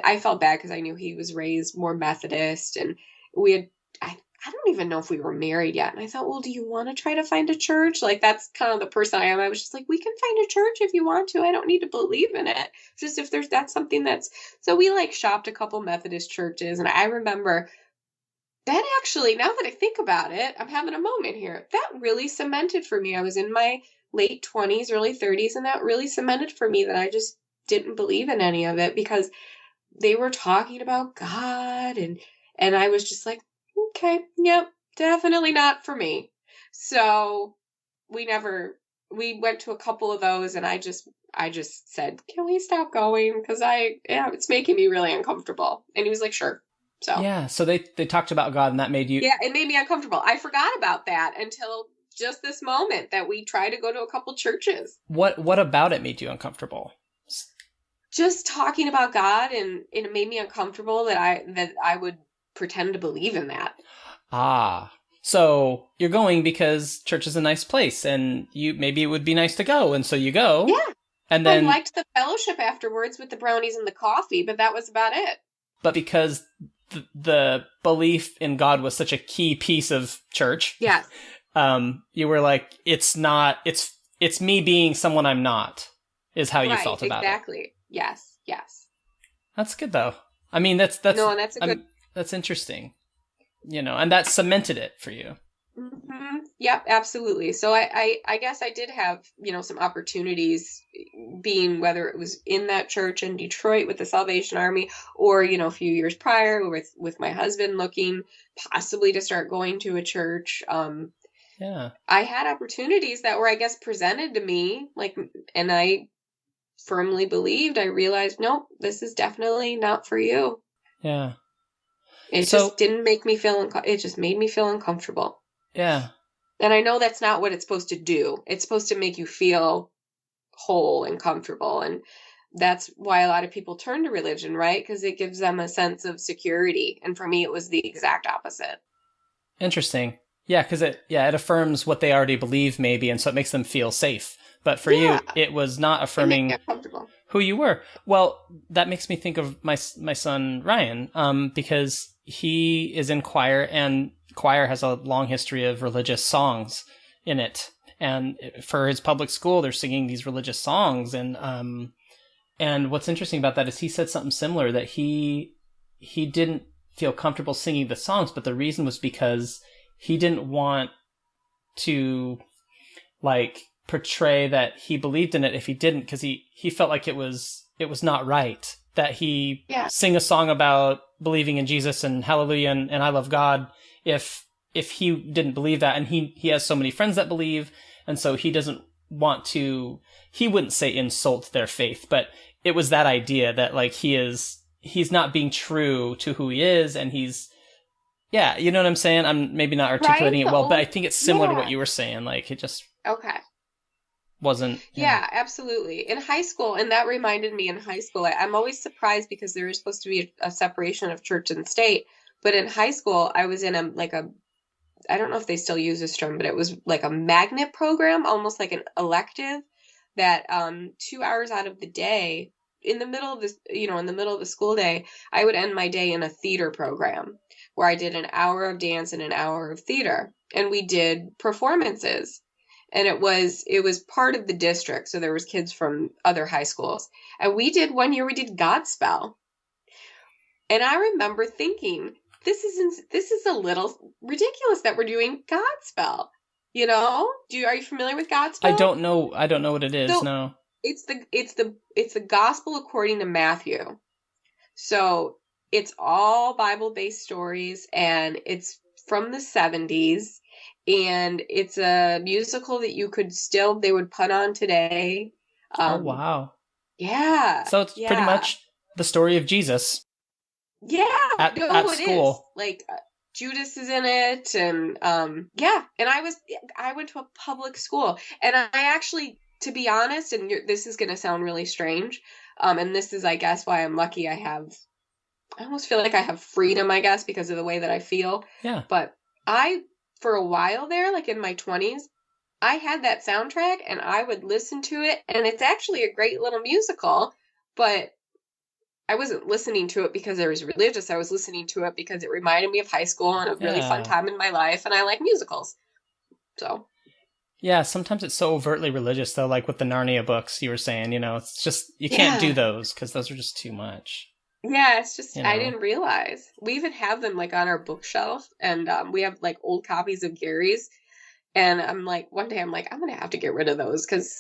I felt bad because I knew he was raised more Methodist, and I don't even know if we were married yet. And I thought, well, do you want to try to find a church? Like, that's kind of the person I am. I was just like, we can find a church if you want to. I don't need to believe in it. Just if that's something so we like shopped a couple Methodist churches, and I remember that actually, now that I think about it, I'm having a moment here. That really cemented for me. I was in my late 20s, early 30s, and that really cemented for me that I just didn't believe in any of it because they were talking about God, and I was just like, okay, yep, definitely not for me. So we went to a couple of those, and I just said, can we stop going? Because it's making me really uncomfortable. And he was like, sure. So yeah, so they talked about God, and that made you... Yeah, it made me uncomfortable. I forgot about that until just this moment that we tried to go to a couple churches. What about it made you uncomfortable? Just talking about God, and it made me uncomfortable that I would pretend to believe in that. Ah, so you're going because church is a nice place, and maybe it would be nice to go, and so you go. Yeah, and then I liked the fellowship afterwards with the brownies and the coffee, but that was about it. But because the belief in God was such a key piece of church, yes, you were like, it's me being someone I'm not, is how you felt about it. Exactly. Yes. That's good though. I mean, that's interesting, and that cemented it for you. Mm-hmm. Yep, absolutely. So I guess I did have, some opportunities, being whether it was in that church in Detroit with the Salvation Army, or, a few years prior with my husband looking possibly to start going to a church. Yeah. I had opportunities that were, I guess, presented to me, and I firmly believed, I realized, nope, this is definitely not for you. Yeah. It just didn't make me feel, it just made me feel uncomfortable. Yeah. And I know that's not what it's supposed to do. It's supposed to make you feel whole and comfortable. And that's why a lot of people turn to religion, right? Because it gives them a sense of security. And for me, it was the exact opposite. Interesting. Yeah, because it affirms what they already believe, maybe, and so it makes them feel safe. But for you, it was not affirming who you were. Well, that makes me think of my son, Ryan, because he is in choir, and choir has a long history of religious songs in it. And for his public school, they're singing these religious songs. And what's interesting about that is he said something similar, that he didn't feel comfortable singing the songs, but the reason was because he didn't want to, portray that he believed in it if he didn't, because he felt like it was not right that he sing a song about believing in Jesus and hallelujah and I love God if he didn't believe that. And he has so many friends that believe, and so he doesn't want to, he wouldn't say insult their faith, but it was that idea that he's not being true to who he is, and he's, yeah, you know what I'm saying? I'm maybe not articulating it well, but I think it's similar to what you were saying. It just wasn't. Yeah, absolutely. In high school, and that reminded me, in high school, I'm always surprised because there is supposed to be a separation of church and state. But in high school, I was in I don't know if they still use this term, but it was like a magnet program, almost like an elective, that 2 hours out of the day, in the middle of this, in the middle of the school day, I would end my day in a theater program where I did an hour of dance and an hour of theater, and we did performances. And it was part of the district, so there was kids from other high schools. And one year we did Godspell. And I remember thinking, this is a little ridiculous that we're doing Godspell. Are you familiar with Godspell? I don't know what it is. No. It's the gospel according to Matthew. So it's all Bible-based stories, and it's from the 70s, and it's a musical that they would put on today. Oh, wow. Yeah. So it's pretty much the story of Jesus Yeah, at no, it school. is. Like Judas is in it, and yeah. And I went to a public school, and I actually, to be honest, and this is going to sound really strange, and this is, I guess, why I'm lucky. I almost feel like I have freedom, I guess, because of the way that I feel. Yeah. But for a while there, like in my 20s, I had that soundtrack, and I would listen to it, and it's actually a great little musical, but I wasn't listening to it because I was religious. I was listening to it because it reminded me of high school and a really fun time in my life, and I like musicals. So. Yeah, sometimes it's so overtly religious, though, like with the Narnia books you were saying, it's just, you can't do those because those are just too much. Yeah, it's just, I didn't realize. We even have them like on our bookshelf, and we have like old copies of Gary's, and I'm like, one day I'm like, I'm going to have to get rid of those because,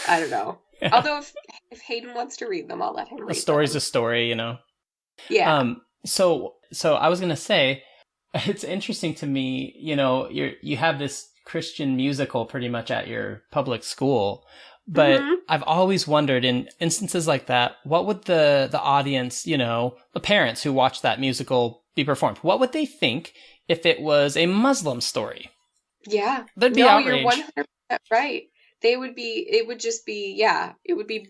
I don't know. Yeah. Although if Hayden wants to read them, I'll let him read them. A story's a story, Yeah. So I was going to say, it's interesting to me, you have this Christian musical pretty much at your public school, but I've always wondered, in instances like that, what would the audience, the parents who watch that musical be performed, what would they think if it was a Muslim story? Yeah. There'd be outrage. You're 100% right. It would be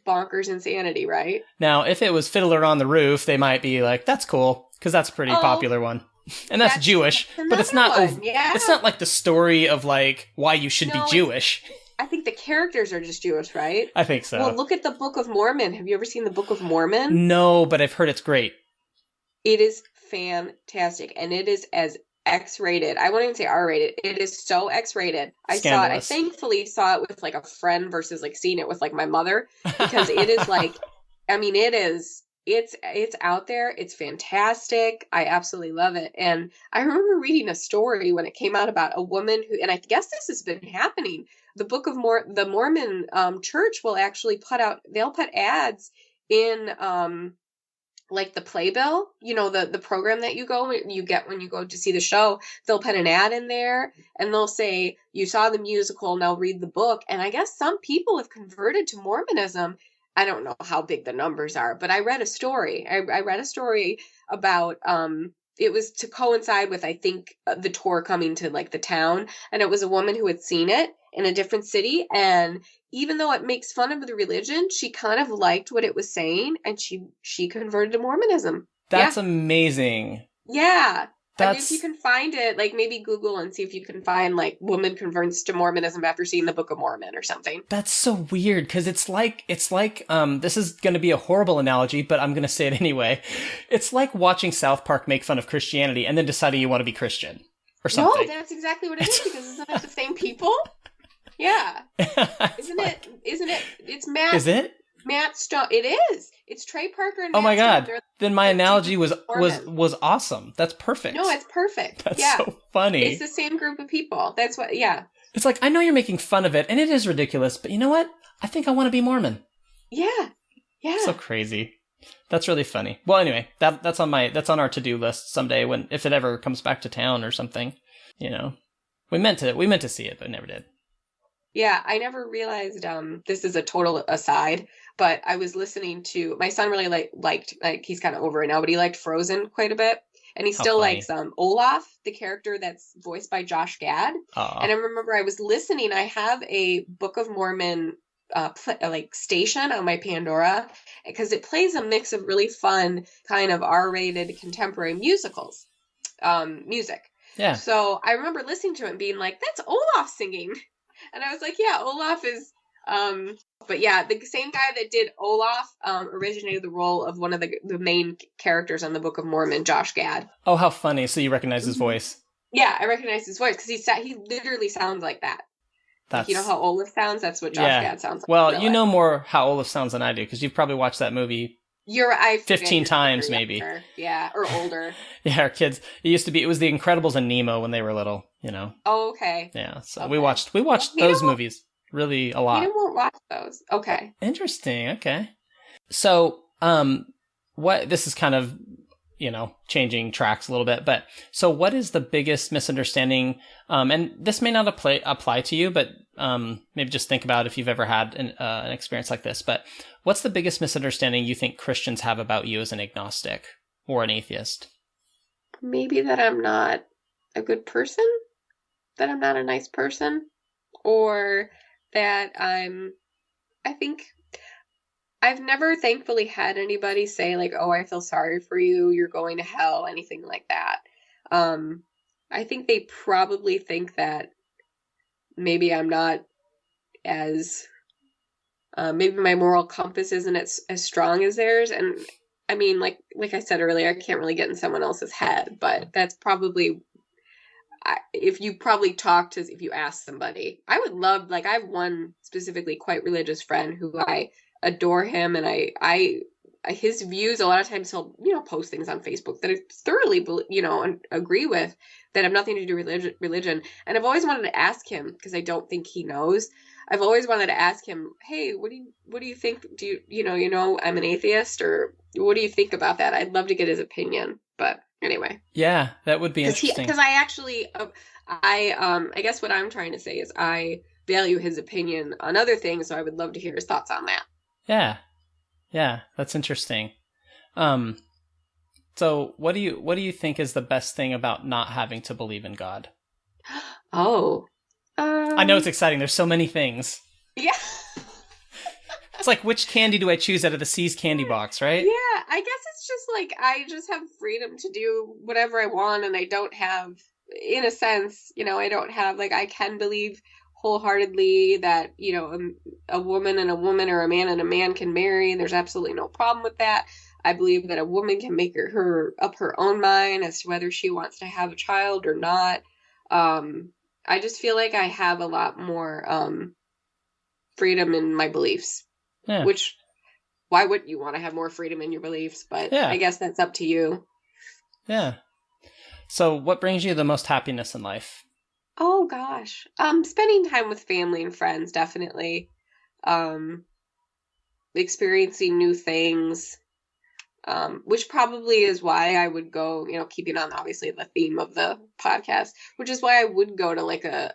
bonkers insanity, right? Now, if it was Fiddler on the Roof, they might be like, that's cool, because that's a pretty popular one. And that's Jewish, but it's not it's not like the story of like why you should be Jewish. I think the characters are just Jewish, right? I think so. Well, look at the Book of Mormon. Have you ever seen the Book of Mormon? No, but I've heard it's great. It is fantastic, and it is as X-rated. I won't even say R-rated. It is so X-rated. I thankfully saw it with like a friend versus like seeing it with like my mother, because it is like, I mean, it's out there. It's fantastic. I absolutely love it. And I remember reading a story when it came out about a woman who, and I guess this has been happening. The the Mormon church will actually they'll put ads in like the playbill, the program that you get when you go to see the show. They'll put an ad in there and they'll say, you saw the musical, now read the book. And I guess some people have converted to Mormonism. I don't know how big the numbers are, but I read a story. I read a story about, it was to coincide with, I think, the tour coming to like the town. And it was a woman who had seen it in a different city. And even though it makes fun of the religion, she kind of liked what it was saying, and she converted to Mormonism. That's amazing. Yeah. I mean, if you can find it, like maybe Google and see if you can find like woman converts to Mormonism after seeing the Book of Mormon or something. That's so weird, because it's like this is going to be a horrible analogy, but I'm going to say it anyway. It's like watching South Park make fun of Christianity and then deciding you want to be Christian or something. No, that's exactly what it is, because isn't it the same people? Yeah. Isn't it? It's Matt. Is it? Matt Stone. It is. It's Trey Parker and Matt Oh my God. Stone. Then my analogy was awesome. That's perfect. No, it's perfect. That's so funny. It's the same group of people. That's what, yeah. It's like, I know you're making fun of it, and it is ridiculous, but you know what? I think I want to be Mormon. Yeah. Yeah. So crazy. That's really funny. Well, anyway, that's on our to-do list someday, if it ever comes back to town or something. We meant to see it, but never did. Yeah, I never realized, this is a total aside, but I was listening to, my son really liked, he's kind of over it now, but he liked Frozen quite a bit. And he still likes Olaf, the character that's voiced by Josh Gad. And I remember I was listening, I have a Book of Mormon station on my Pandora, because it plays a mix of really fun kind of R-rated contemporary musicals, music. Yeah. So I remember listening to it and being like, that's Olaf singing. And I was like, yeah, Olaf is, but yeah, the same guy that did Olaf originated the role of one of the main characters on the Book of Mormon, Josh Gad. Oh, how funny. So you recognize his voice. Yeah, I recognize his voice, because he literally sounds like that. Like, you know how Olaf sounds? That's what Josh Gad sounds like. Well, you know more how Olaf sounds than I do, because you've probably watched that movie 15 times, maybe. Yeah, or older. Yeah, our kids. It was The Incredibles and Nemo when they were little, Oh, okay. Yeah, so we watched those movies really a lot. We won't watch those. Okay. Interesting. Okay. So, this is kind of changing tracks a little bit. But so what is the biggest misunderstanding? And this may not apply to you, but maybe just think about if you've ever had an experience like this. But what's the biggest misunderstanding you think Christians have about you as an agnostic or an atheist? Maybe that I'm not a good person, that I'm not a nice person, or that I think I've never thankfully had anybody say like, oh, I feel sorry for you, you're going to hell, anything like that. I think they probably think that maybe I'm not as, maybe my moral compass isn't as strong as theirs. And I mean, like I said earlier, I can't really get in someone else's head, but that's probably, if you ask somebody, I would love, like, I have one specifically quite religious friend who I adore him, and I his views, a lot of times he'll, post things on Facebook that I thoroughly, agree with, that have nothing to do with religion. And I've always wanted to ask him, because I don't think he knows. I've always wanted to ask him, hey, what do you think? Do you, I'm an atheist, or what do you think about that? I'd love to get his opinion, but anyway. Yeah, that would be interesting. Because I actually, I guess what I'm trying to say is I value his opinion on other things, so I would love to hear his thoughts on that. Yeah, that's interesting. So what do you think is the best thing about not having to believe in God? Oh. I know it's exciting. There's so many things. Yeah. It's like, which candy do I choose out of the C's candy box, right? Yeah, I guess it's just like, I just have freedom to do whatever I want, and I don't have, in a sense, I don't have, like, I can believe wholeheartedly that, a woman and a woman, or a man and a man can marry, and there's absolutely no problem with that. I believe that a woman can make her up her own mind as to whether she wants to have a child or not. I just feel like I have a lot more freedom in my beliefs. Yeah. Which, why wouldn't you want to have more freedom in your beliefs? But yeah. I guess that's up to you. Yeah. So what brings you the most happiness in life? Oh, gosh. Spending time with family and friends, definitely. Experiencing new things, which probably is why I would go, keeping on, obviously, the theme of the podcast, which is why I would go to, like, a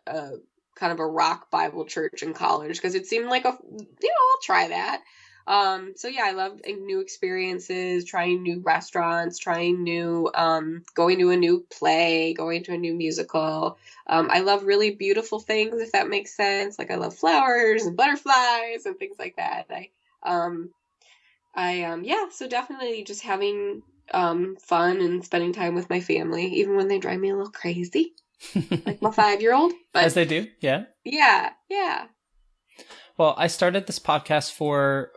kind of a rock Bible church in college, because it seemed like I'll try that. So yeah, I love new experiences, trying new restaurants, trying new, going to a new play, going to a new musical. I love really beautiful things, if that makes sense. Like, I love flowers and butterflies and things like that. So definitely just having, fun and spending time with my family, even when they drive me a little crazy. Like my 5-year-old. But as they do, yeah. Yeah. Well, I started this podcast for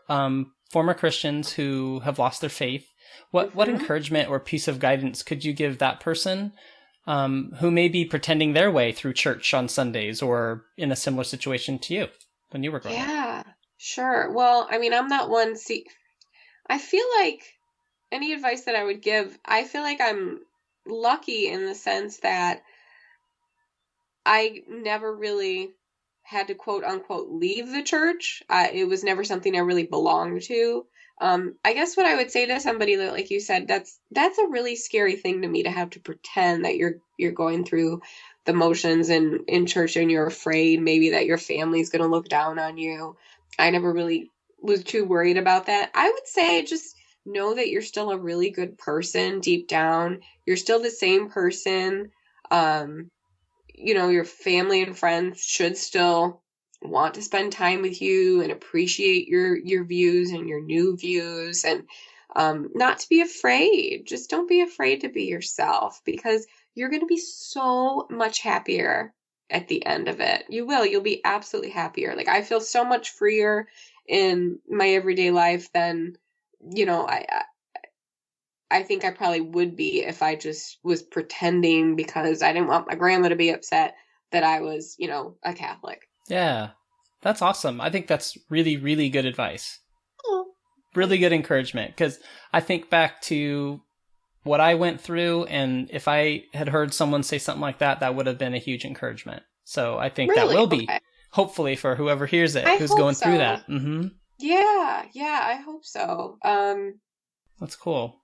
former Christians who have lost their faith. What encouragement or piece of guidance could you give that person who may be pretending their way through church on Sundays, or in a similar situation to you when you were growing up? Yeah, sure. Well, I mean, I'm not one. I feel like any advice that I would give, I feel like I'm lucky in the sense that I never really had to quote unquote leave the church. It was never something I really belonged to. I guess what I would say to somebody that, like you said, that's a really scary thing to me, to have to pretend that you're going through the motions in church, and you're afraid maybe that your family's going to look down on you. I never really was too worried about that. I would say just know that you're still a really good person deep down. You're still the same person. Your family and friends should still want to spend time with you and appreciate your views and your new views, and not to be afraid. Just don't be afraid to be yourself, because you're going to be so much happier at the end of it. You'll be absolutely happier. Like, I feel so much freer in my everyday life than, I think I probably would be if I just was pretending because I didn't want my grandma to be upset that I was, a Catholic. Yeah, that's awesome. I think that's really, really good advice. Oh. Really good encouragement, because I think back to what I went through, and if I had heard someone say something like that, that would have been a huge encouragement. So I think that will be, hopefully, for whoever hears it, who's going through that. Mm-hmm. Yeah, I hope so. That's cool.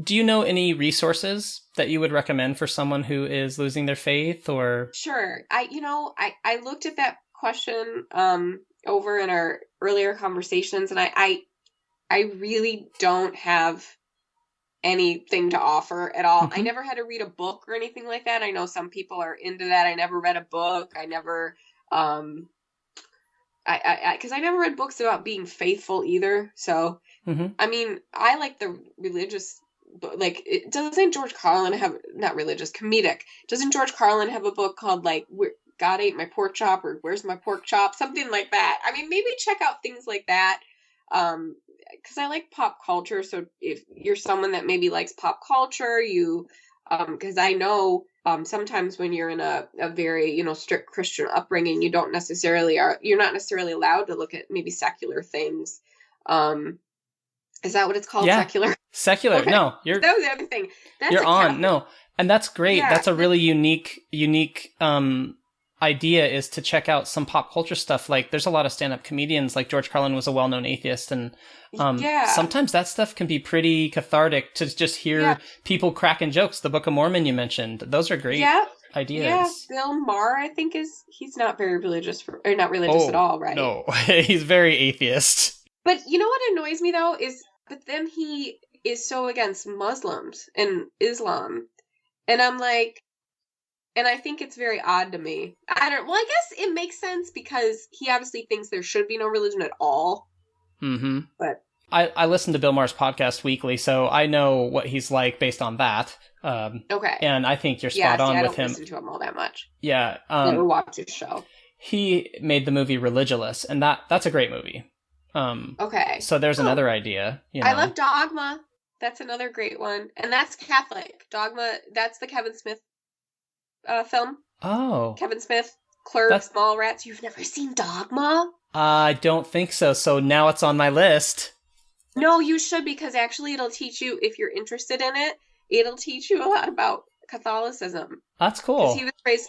do you know any resources that you would recommend for someone who is losing their faith or? Sure. I looked at that question over in our earlier conversations, and I really don't have anything to offer at all. I never had to read a book or anything like that. I know some people are into that. I never read a book. I never because I never read books about being faithful either. So I mean, I like the religious, like, doesn't George Carlin have, not religious, comedic, doesn't George Carlin have a book called, like, God Ate My Pork Chop, or Where's My Pork Chop? Something like that. I mean, maybe check out things like that. Because I like pop culture. So if you're someone that maybe likes pop culture, because I know sometimes when you're in a very, strict Christian upbringing, you're not necessarily allowed to look at maybe secular things. Is that what it's called? Yeah. Secular? Secular. Okay. No, that was the other thing. You're on. No. And that's great. Yeah. That's a really unique idea, is to check out some pop culture stuff. Like, there's a lot of stand-up comedians, like George Carlin was a well-known atheist, and sometimes that stuff can be pretty cathartic to just hear people cracking jokes. The Book of Mormon you mentioned, those are great ideas. Yeah, Bill Maher, I think, he's not very religious, or not religious at all, right? No, he's very atheist. But you know what annoys me, though, but then he is so against Muslims and Islam, and I'm like, and I think it's very odd to me. I guess it makes sense because he obviously thinks there should be no religion at all. Mm-hmm. But I listen to Bill Maher's podcast weekly, so I know what he's like based on that. Okay. And I think you're spot on with him. I don't listen to him all that much. Yeah. I never watch his show. He made the movie Religulous, and that's a great movie. Okay. So there's another idea. I love Dogma. That's another great one. And that's Catholic. Dogma, that's the Kevin Smith film. Oh. Kevin Smith, Clerks, Mallrats. You've never seen Dogma? I don't think so. So now it's on my list. No, you should, because actually it'll teach you, if you're interested in it, it'll teach you a lot about Catholicism. That's cool. He was raised,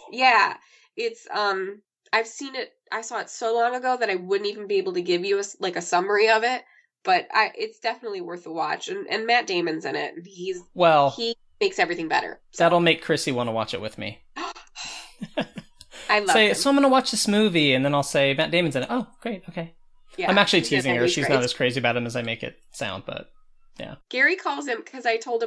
it's, I've seen it, I saw it so long ago that I wouldn't even be able to give you a summary of it, but it's definitely worth a watch. And Matt Damon's in it, and he makes everything better. So. That'll make Chrissy want to watch it with me. I love him. So I'm going to watch this movie, and then I'll say, Matt Damon's in it. Oh, great, okay. Yeah, I'm actually teasing her. She's not as crazy about him as I make it sound, but yeah. Gary calls him, because I told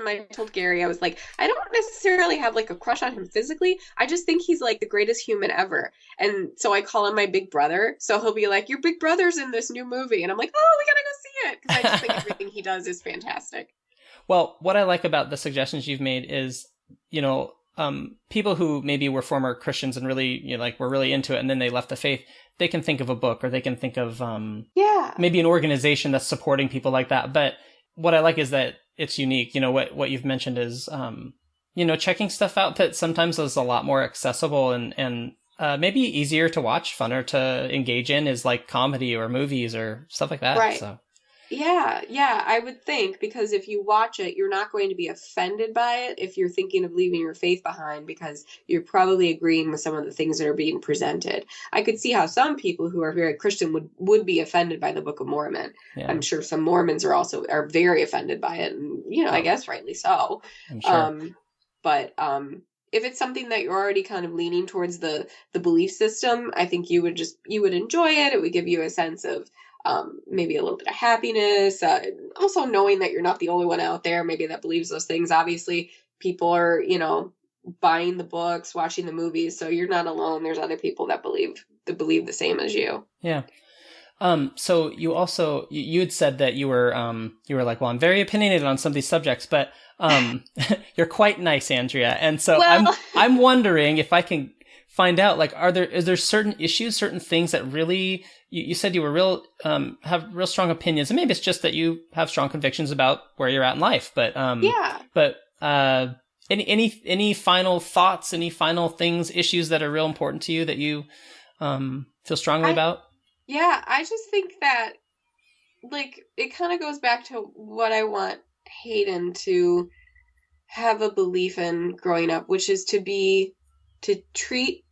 Gary, I was like, I don't necessarily have like a crush on him physically. I just think he's like the greatest human ever. And so I call him my big brother. So he'll be like, your big brother's in this new movie. And I'm like, oh, we gotta go see it. Because I just think everything he does is fantastic. Well, what I like about the suggestions you've made is, people who maybe were former Christians and really, were really into it, and then they left the faith, they can think of a book, or they can think of maybe an organization that's supporting people like that. But what I like is that it's unique. What you've mentioned is, checking stuff out that sometimes is a lot more accessible and maybe easier to watch, funner to engage in, is like comedy or movies or stuff like that. Right. So. Yeah, I would think, because if you watch it, you're not going to be offended by it if you're thinking of leaving your faith behind, because you're probably agreeing with some of the things that are being presented. I could see how some people who are very Christian would be offended by the Book of Mormon. Yeah. I'm sure some Mormons are very offended by it, and I guess rightly so. I'm sure. But if it's something that you're already kind of leaning towards the belief system, I think you would enjoy it. It would give you a sense of maybe a little bit of happiness, also knowing that you're not the only one out there maybe that believes those things. Obviously, people are, buying the books, watching the movies, so you're not alone. There's other people that believe the same as you. Yeah. So you also, you had said that you were like, well, I'm very opinionated on some of these subjects, but you're quite nice, Andrea. And so I'm wondering if I can find out, like, is there certain issues, certain things that really, you said you were have real strong opinions, and maybe it's just that you have strong convictions about where you're at in life, but any final thoughts, any final things, issues that are real important to you that you feel strongly about? Yeah, I just think that, like, it kind of goes back to what I want Hayden to have a belief in growing up, which is to treat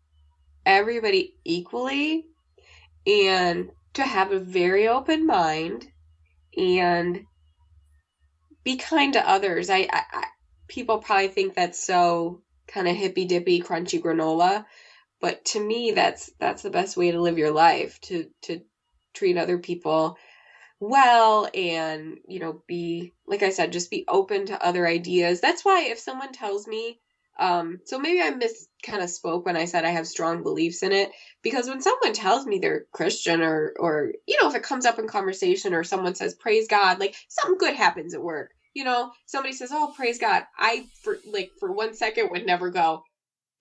everybody equally, and to have a very open mind, and be kind to others. I people probably think that's so kind of hippy dippy, crunchy granola, but to me, that's the best way to live your life, to treat other people well, and be, like I said, just be open to other ideas. That's why if someone tells me, so maybe I kind of spoke when I said I have strong beliefs in it, because when someone tells me they're Christian, or if it comes up in conversation, or someone says praise God, like something good happens at work, somebody says, oh, praise God, I for 1 second would never go,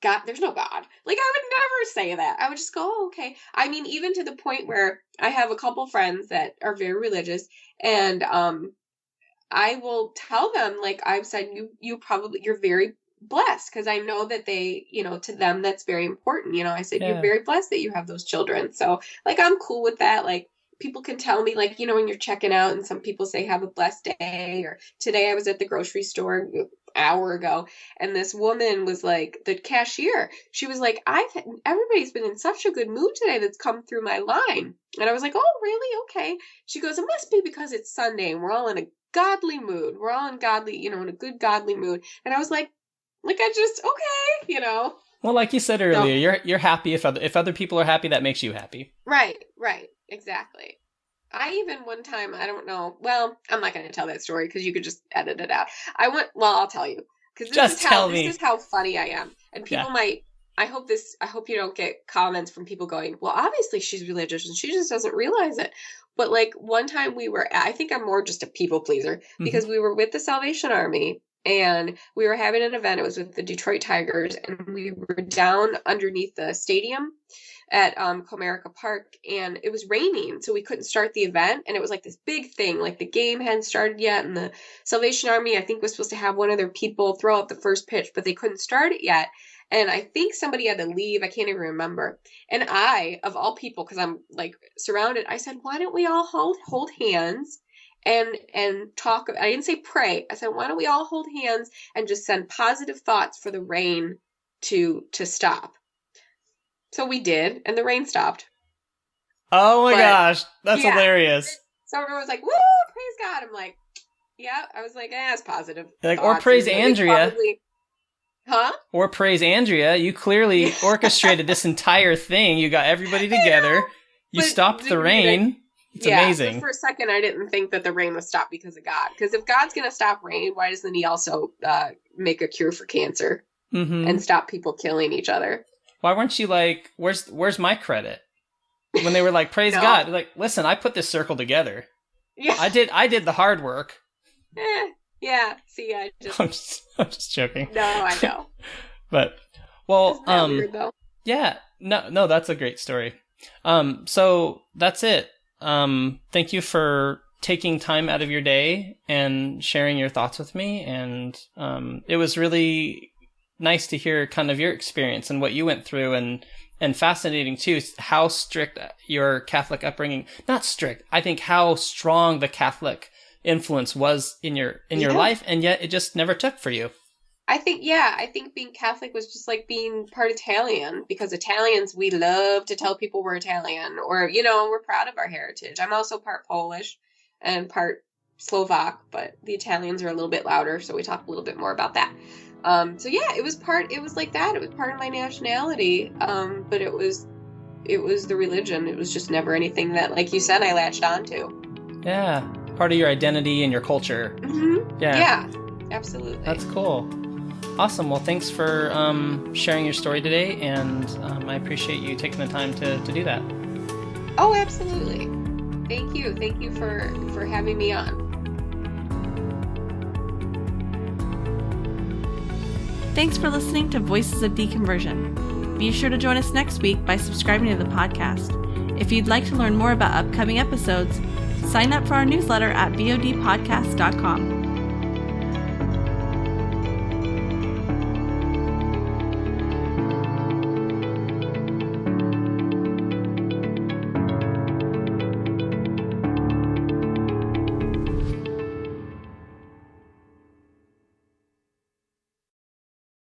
God, there's no God. Like, I would never say that. I would just go, oh, okay. I mean, even to the point where I have a couple friends that are very religious, and I will tell them, like I've said, you're very blessed, because I know that they, to them, that's very important. I said, You're very blessed that you have those children. So, like, I'm cool with that. Like, people can tell me, like, when you're checking out, and some people say, have a blessed day, or today I was at the grocery store hour ago, and this woman was like, the cashier, she was like, everybody's been in such a good mood today that's come through my line. And I was like, oh, really? Okay. She goes, it must be because it's Sunday and we're all in a godly mood. We're all in godly, in a good godly mood. And I was like I just, okay, Well, like you said earlier, you're happy if other people are happy, that makes you happy. Right, exactly. I even one time, I don't know, well, I'm not going to tell that story because you could just edit it out. I'll tell you, because this is how funny I am. And people might, I hope you don't get comments from people going, well, obviously she's religious and she just doesn't realize it. But like one time I think I'm more just a people pleaser, because we were with the Salvation Army and we were having an event. It was with the Detroit Tigers, and we were down underneath the stadium at Comerica Park, and it was raining, so we couldn't start the event. And it was like this big thing, like the game hadn't started yet, and the Salvation Army, I think, was supposed to have one of their people throw out the first pitch, but they couldn't start it yet. And I think somebody had to leave. I can't even remember. And I, of all people, because I'm like surrounded, I said, why don't we all hold hands and talk? I didn't say pray. I said, why don't we all hold hands and just send positive thoughts for the rain to stop? So we did, and the rain stopped. Oh my gosh, that's hilarious. So everyone was like, woo, praise God. I'm like, yeah. I was like, it's positive. Like, or praise Andrea. Huh? Or praise Andrea. You clearly orchestrated this entire thing. You got everybody together. You stopped the rain. It's amazing. For a second, I didn't think that the rain was stopped because of God. Because if God's going to stop rain, why doesn't he also make a cure for cancer and stop people killing each other? Why weren't you like, where's my credit? When they were like, praise God. Like, listen, I put this circle together. Yeah. I did the hard work. Yeah. See, I'm just joking. No, I know. But, well, weird, though? Yeah. No, that's a great story. So that's it. Thank you for taking time out of your day and sharing your thoughts with me. And it was really nice to hear kind of your experience and what you went through, and fascinating too, how strict your Catholic upbringing, not strict, I think how strong the Catholic influence was in your life, and yet it just never took for you. I think being Catholic was just like being part Italian, because Italians, we love to tell people we're Italian, or, we're proud of our heritage. I'm also part Polish and part Slovak, but the Italians are a little bit louder, so we talk a little bit more about that. So yeah, it was like that. It was part of my nationality. But it was the religion. It was just never anything that, like you said, I latched onto. Yeah. Part of your identity and your culture. Mm-hmm. Yeah, absolutely. That's cool. Awesome. Well, thanks for sharing your story today, and I appreciate you taking the time to do that. Oh, absolutely. Thank you. Thank you for having me on. Thanks for listening to Voices of Deconversion. Be sure to join us next week by subscribing to the podcast. If you'd like to learn more about upcoming episodes, sign up for our newsletter at vodpodcast.com.